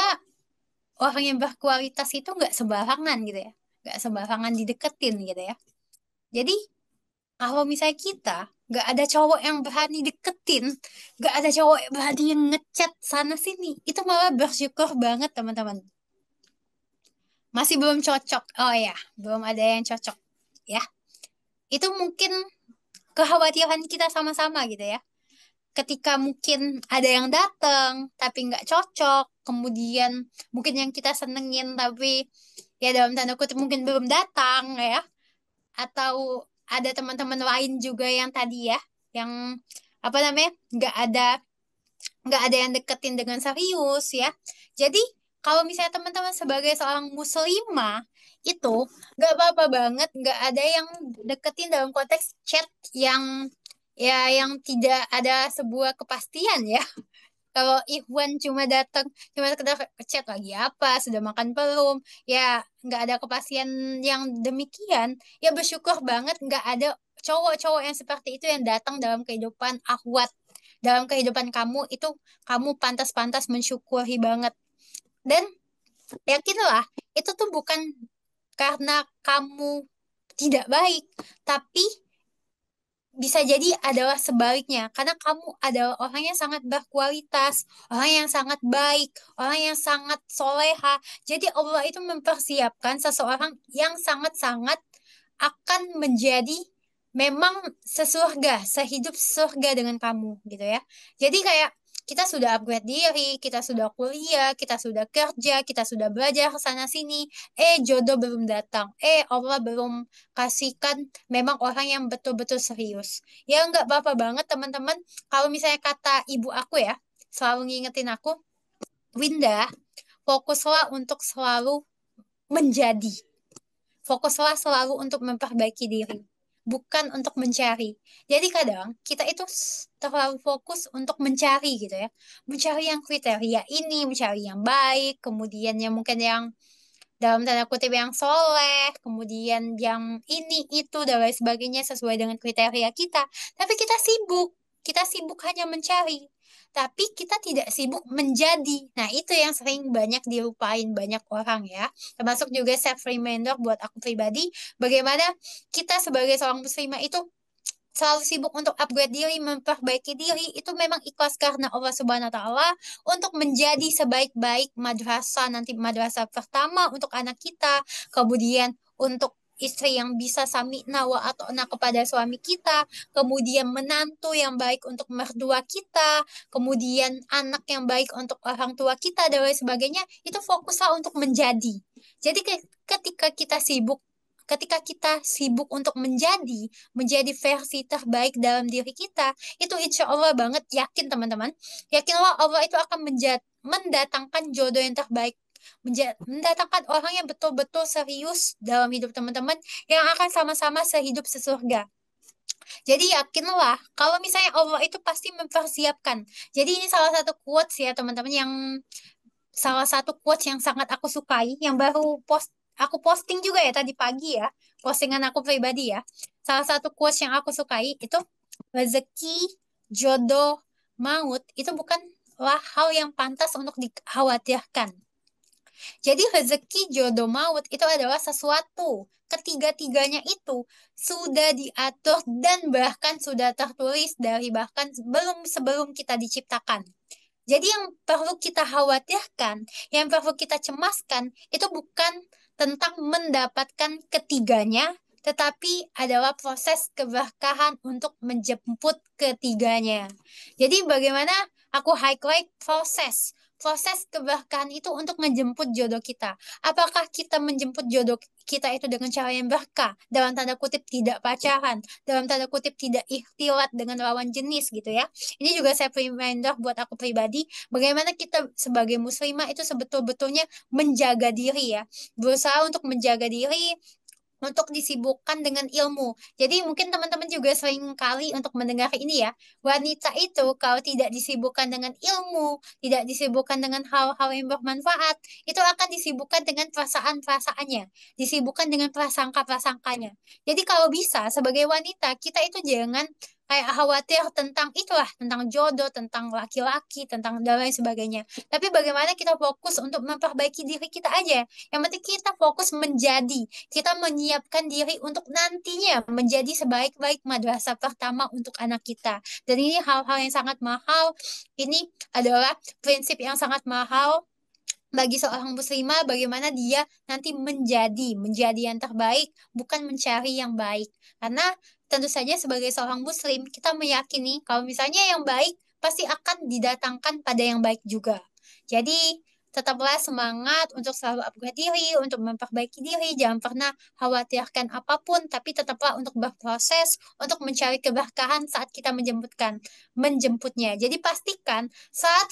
orang yang berkualitas itu nggak sembarangan gitu ya. Nggak sembarangan dideketin gitu ya. Jadi kalau misalnya kita nggak ada cowok yang berani deketin, nggak ada cowok yang berani yang ngechat sana sini, itu malah bersyukur banget teman-teman. Masih belum cocok. Oh ya, belum ada yang cocok ya. Itu mungkin kekhawatiran kita sama-sama gitu ya. Ketika mungkin ada yang datang tapi nggak cocok, kemudian mungkin yang kita senengin tapi ya dalam tanda kutip mungkin belum datang ya, atau ada teman-teman lain juga yang tadi ya, yang apa namanya, nggak ada yang deketin dengan serius ya. Jadi kalau misalnya teman-teman sebagai seorang muslimah itu nggak apa-apa banget, nggak ada yang deketin dalam konteks chat yang ya yang tidak ada sebuah kepastian ya. Kalau Ikhwan cuma datang, cuma sekedar chat lagi apa, sudah makan belum, ya nggak ada kepastian yang demikian, ya bersyukur banget nggak ada cowok-cowok yang seperti itu yang datang dalam kehidupan akhwat, dalam kehidupan kamu itu, kamu pantas-pantas mensyukuri banget. Dan yakinlah, itu tuh bukan karena kamu tidak baik, tapi bisa jadi adalah sebaliknya, karena kamu adalah orang yang sangat berkualitas, orang yang sangat baik, orang yang sangat soleha. Jadi Allah itu mempersiapkan seseorang yang sangat-sangat akan menjadi memang sesurga, sehidup surga dengan kamu gitu ya. Jadi kayak kita sudah upgrade diri, kita sudah kuliah, kita sudah kerja, kita sudah belajar sana sini, jodoh belum datang, Allah belum kasihkan memang orang yang betul-betul serius. Ya nggak apa-apa banget teman-teman. Kalau misalnya kata ibu aku ya, selalu ngingetin aku, Winda, fokuslah untuk selalu menjadi. Fokuslah selalu untuk memperbaiki diri, bukan untuk mencari. Jadi kadang kita itu terlalu fokus untuk mencari gitu ya. Mencari yang kriteria ini, mencari yang baik, kemudian yang mungkin yang dalam tanda kutip yang soleh, kemudian yang ini itu dan lain sebagainya sesuai dengan kriteria kita. Tapi kita sibuk hanya mencari. Tapi kita tidak sibuk menjadi. Nah, itu yang sering banyak dilupain banyak orang ya. Termasuk juga self reminder buat aku pribadi, bagaimana kita sebagai seorang muslimah itu selalu sibuk untuk upgrade diri, memperbaiki diri, itu memang ikhlas karena Allah Subhanahu wa taala, untuk menjadi sebaik-baik madrasah, nanti madrasah pertama untuk anak kita, kemudian untuk istri yang bisa sami'na wa ata'na kepada suami kita, kemudian menantu yang baik untuk mertua kita, kemudian anak yang baik untuk orang tua kita dan lain sebagainya, itu fokuslah untuk menjadi. Jadi ketika kita sibuk untuk menjadi versi terbaik dalam diri kita, itu insya Allah banget, yakin teman-teman, yakinlah Allah itu akan mendatangkan jodoh yang terbaik, mendatangkan orang yang betul-betul serius dalam hidup teman-teman, yang akan sama-sama sehidup sesurga. Jadi yakinlah kalau misalnya Allah itu pasti mempersiapkan. Jadi ini salah satu quotes ya teman-teman, salah satu quotes yang sangat aku sukai, yang baru aku posting juga ya tadi pagi ya, postingan aku pribadi ya. Salah satu quotes yang aku sukai itu, rezeki, jodoh, maut itu bukanlah hal yang pantas untuk dikhawatirkan. Jadi rezeki, jodoh, maut itu adalah sesuatu. Ketiga-tiganya itu sudah diatur dan bahkan sudah tertulis dari bahkan sebelum kita diciptakan. Jadi yang perlu kita khawatirkan, yang perlu kita cemaskan, itu bukan tentang mendapatkan ketiganya, tetapi adalah proses keberkahan untuk menjemput ketiganya. Jadi bagaimana aku highlight proses keberkahan itu untuk ngejemput jodoh kita. Apakah kita menjemput jodoh kita itu dengan cara yang berkah, dalam tanda kutip tidak pacaran, dalam tanda kutip tidak ikhtilat dengan lawan jenis gitu ya. Ini juga saya reminder buat aku pribadi, bagaimana kita sebagai muslimah itu sebetul-betulnya menjaga diri ya. Berusaha untuk menjaga diri, untuk disibukkan dengan ilmu. Jadi mungkin teman-teman juga sering kali untuk mendengar ini ya. Wanita itu kalau tidak disibukkan dengan ilmu, tidak disibukkan dengan hal-hal yang bermanfaat, itu akan disibukkan dengan perasaan-perasaannya, disibukkan dengan prasangka-prasangkanya. Jadi kalau bisa sebagai wanita, kita itu jangan kayak khawatir tentang itulah, tentang jodoh, tentang laki-laki, tentang dan lain sebagainya. Tapi bagaimana kita fokus untuk memperbaiki diri kita aja. Yang penting kita fokus menjadi, kita menyiapkan diri untuk nantinya menjadi sebaik-baik madrasah pertama untuk anak kita. Dan ini hal-hal yang sangat mahal. Ini adalah prinsip yang sangat mahal bagi seorang muslimah, bagaimana dia nanti menjadi yang terbaik, bukan mencari yang baik. Karena tentu saja sebagai seorang muslim, kita meyakini kalau misalnya yang baik pasti akan didatangkan pada yang baik juga. Jadi tetaplah semangat untuk selalu upgrade diri, untuk memperbaiki diri, jangan pernah khawatirkan apapun, tapi tetaplah untuk berproses, untuk mencari keberkahan saat kita menjemputnya. Jadi pastikan saat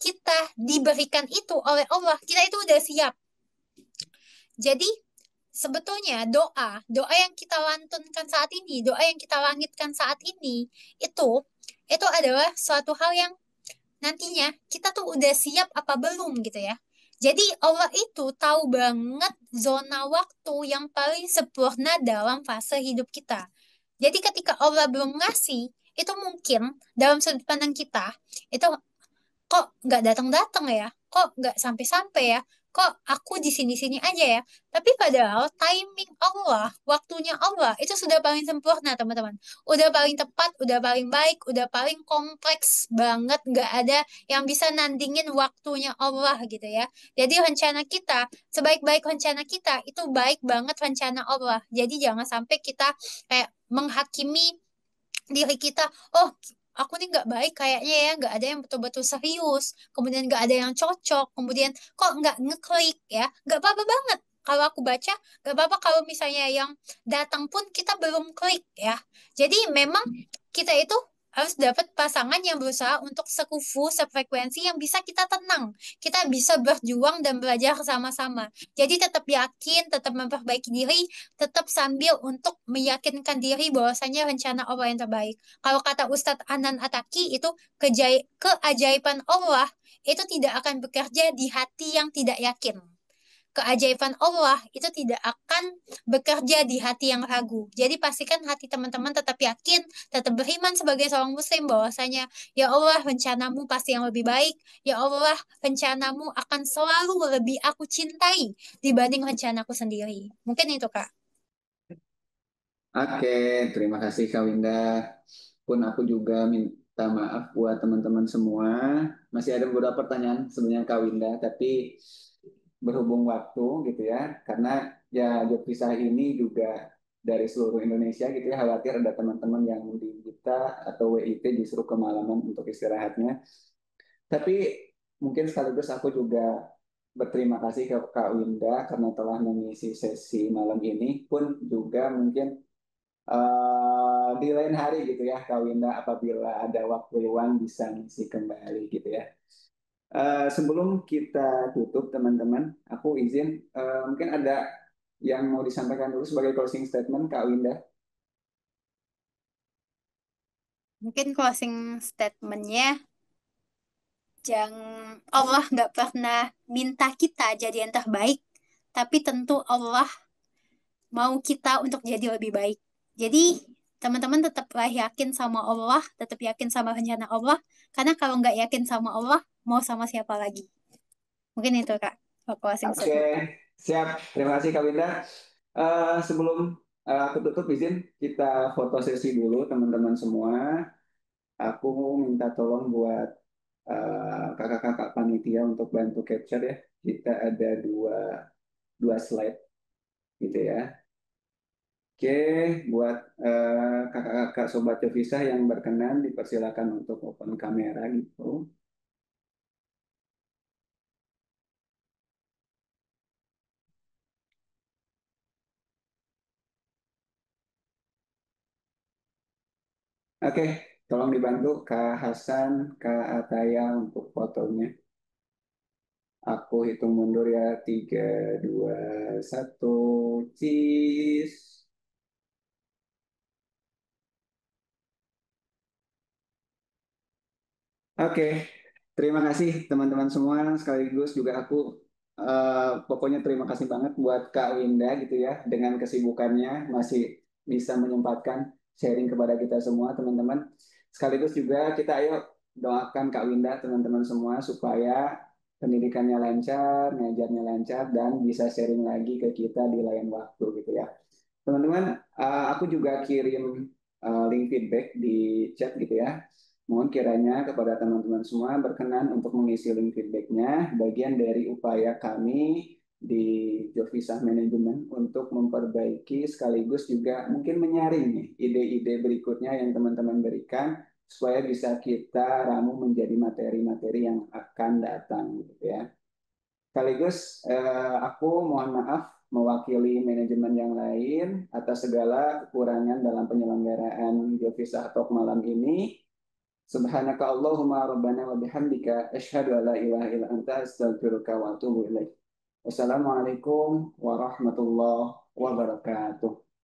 kita diberikan itu oleh Allah, kita itu udah siap. Jadi sebetulnya doa yang kita lantunkan saat ini, doa yang kita langitkan saat ini, itu adalah suatu hal yang nantinya kita tuh udah siap apa belum gitu ya. Jadi Allah itu tahu banget zona waktu yang paling sempurna dalam fase hidup kita. Jadi ketika Allah belum ngasih, itu mungkin dalam sudut pandang kita, itu kok nggak datang-datang ya? Kok nggak sampai-sampai ya? Kok aku di sini-sini aja ya? Tapi padahal timing Allah, waktunya Allah itu sudah paling sempurna, teman-teman. Udah paling tepat, udah paling baik, udah paling kompleks banget. Nggak ada yang bisa nandingin waktunya Allah gitu ya. Jadi rencana kita, sebaik-baik rencana kita, itu baik banget rencana Allah. Jadi jangan sampai kita kayak menghakimi diri kita, oh aku nih nggak baik kayaknya ya, nggak ada yang betul-betul serius, kemudian nggak ada yang cocok, kemudian kok nggak ngeklik ya, nggak apa-apa banget kalau aku baca, nggak apa-apa kalau misalnya yang datang pun kita belum klik ya. Jadi memang kita itu harus dapat pasangan yang berusaha untuk sekufu, sefrekuensi, yang bisa kita tenang. Kita bisa berjuang dan belajar sama-sama. Jadi tetap yakin, tetap memperbaiki diri, tetap sambil untuk meyakinkan diri bahwasanya rencana Allah yang terbaik. Kalau kata Ustadz Anan Ataki itu keajaiban Allah itu tidak akan bekerja di hati yang tidak yakin. Keajaiban Allah itu tidak akan bekerja di hati yang ragu. Jadi pastikan hati teman-teman tetap yakin, tetap beriman sebagai seorang muslim bahwasanya ya Allah rencanamu pasti yang lebih baik. Ya Allah rencanamu akan selalu lebih aku cintai dibanding rencanaku sendiri. Mungkin itu Kak. Oke, terima kasih Kak Winda. Pun aku juga minta maaf buat teman-teman semua. Masih ada beberapa pertanyaan sebenarnya Kak Winda, tapi berhubung waktu gitu ya, karena ya job visa ini juga dari seluruh Indonesia gitu ya, khawatir ada teman-teman yang di kita atau WIT disuruh kemalaman untuk istirahatnya. Tapi mungkin sekaligus aku juga berterima kasih ke Kak Winda karena telah mengisi sesi malam ini, pun juga mungkin di lain hari gitu ya, Kak Winda apabila ada waktu luang bisa ngisi kembali gitu ya. Sebelum kita tutup teman-teman, aku izin mungkin ada yang mau disampaikan dulu sebagai closing statement Kak Winda. Mungkin closing statementnya, jangan, Allah nggak pernah minta kita jadi yang terbaik, tapi tentu Allah mau kita untuk jadi lebih baik. Jadi teman-teman tetaplah yakin sama Allah, tetap yakin sama rencana Allah, karena kalau nggak yakin sama Allah, mau sama siapa lagi? Mungkin itu Kak, closing Oke, statement. siap. Terima kasih Kak Winda. Sebelum aku tutup, izin kita foto sesi dulu teman-teman semua. Aku minta tolong buat kakak-kakak panitia untuk bantu capture ya. Kita ada dua slide gitu ya. Oke, buat kakak-kakak Sobat Jovisa yang berkenan dipersilakan untuk open kamera gitu. Oke, tolong dibantu Kak Hasan, Kak Ataya untuk fotonya. Aku hitung mundur ya, 3, 2, 1, cheese. Oke, terima kasih teman-teman semua. Sekaligus juga aku pokoknya terima kasih banget buat Kak Winda gitu ya, dengan kesibukannya masih bisa menyempatkan sharing kepada kita semua teman-teman. Sekaligus juga kita ayo doakan Kak Winda teman-teman semua supaya pendidikannya lancar, ngajarnya lancar dan bisa sharing lagi ke kita di lain waktu gitu ya. Teman-teman, aku juga kirim link feedback di chat gitu ya. Mohon kiranya kepada teman-teman semua berkenan untuk mengisi link feedbacknya, bagian dari upaya kami di Jovisa Manajemen untuk memperbaiki sekaligus juga mungkin menyaring nih ide-ide berikutnya yang teman-teman berikan supaya bisa kita ramu menjadi materi-materi yang akan datang gitu ya. Sekaligus aku mohon maaf mewakili manajemen yang lain atas segala kekurangan dalam penyelenggaraan Jovisa Talk malam ini. Subhanaka Allahumma rabbana wa bihamdika asyhadu an la ilaha illa anta astaghfiruka wa atubu ilaik. Wassalamualaikum warahmatullahi wabarakatuh.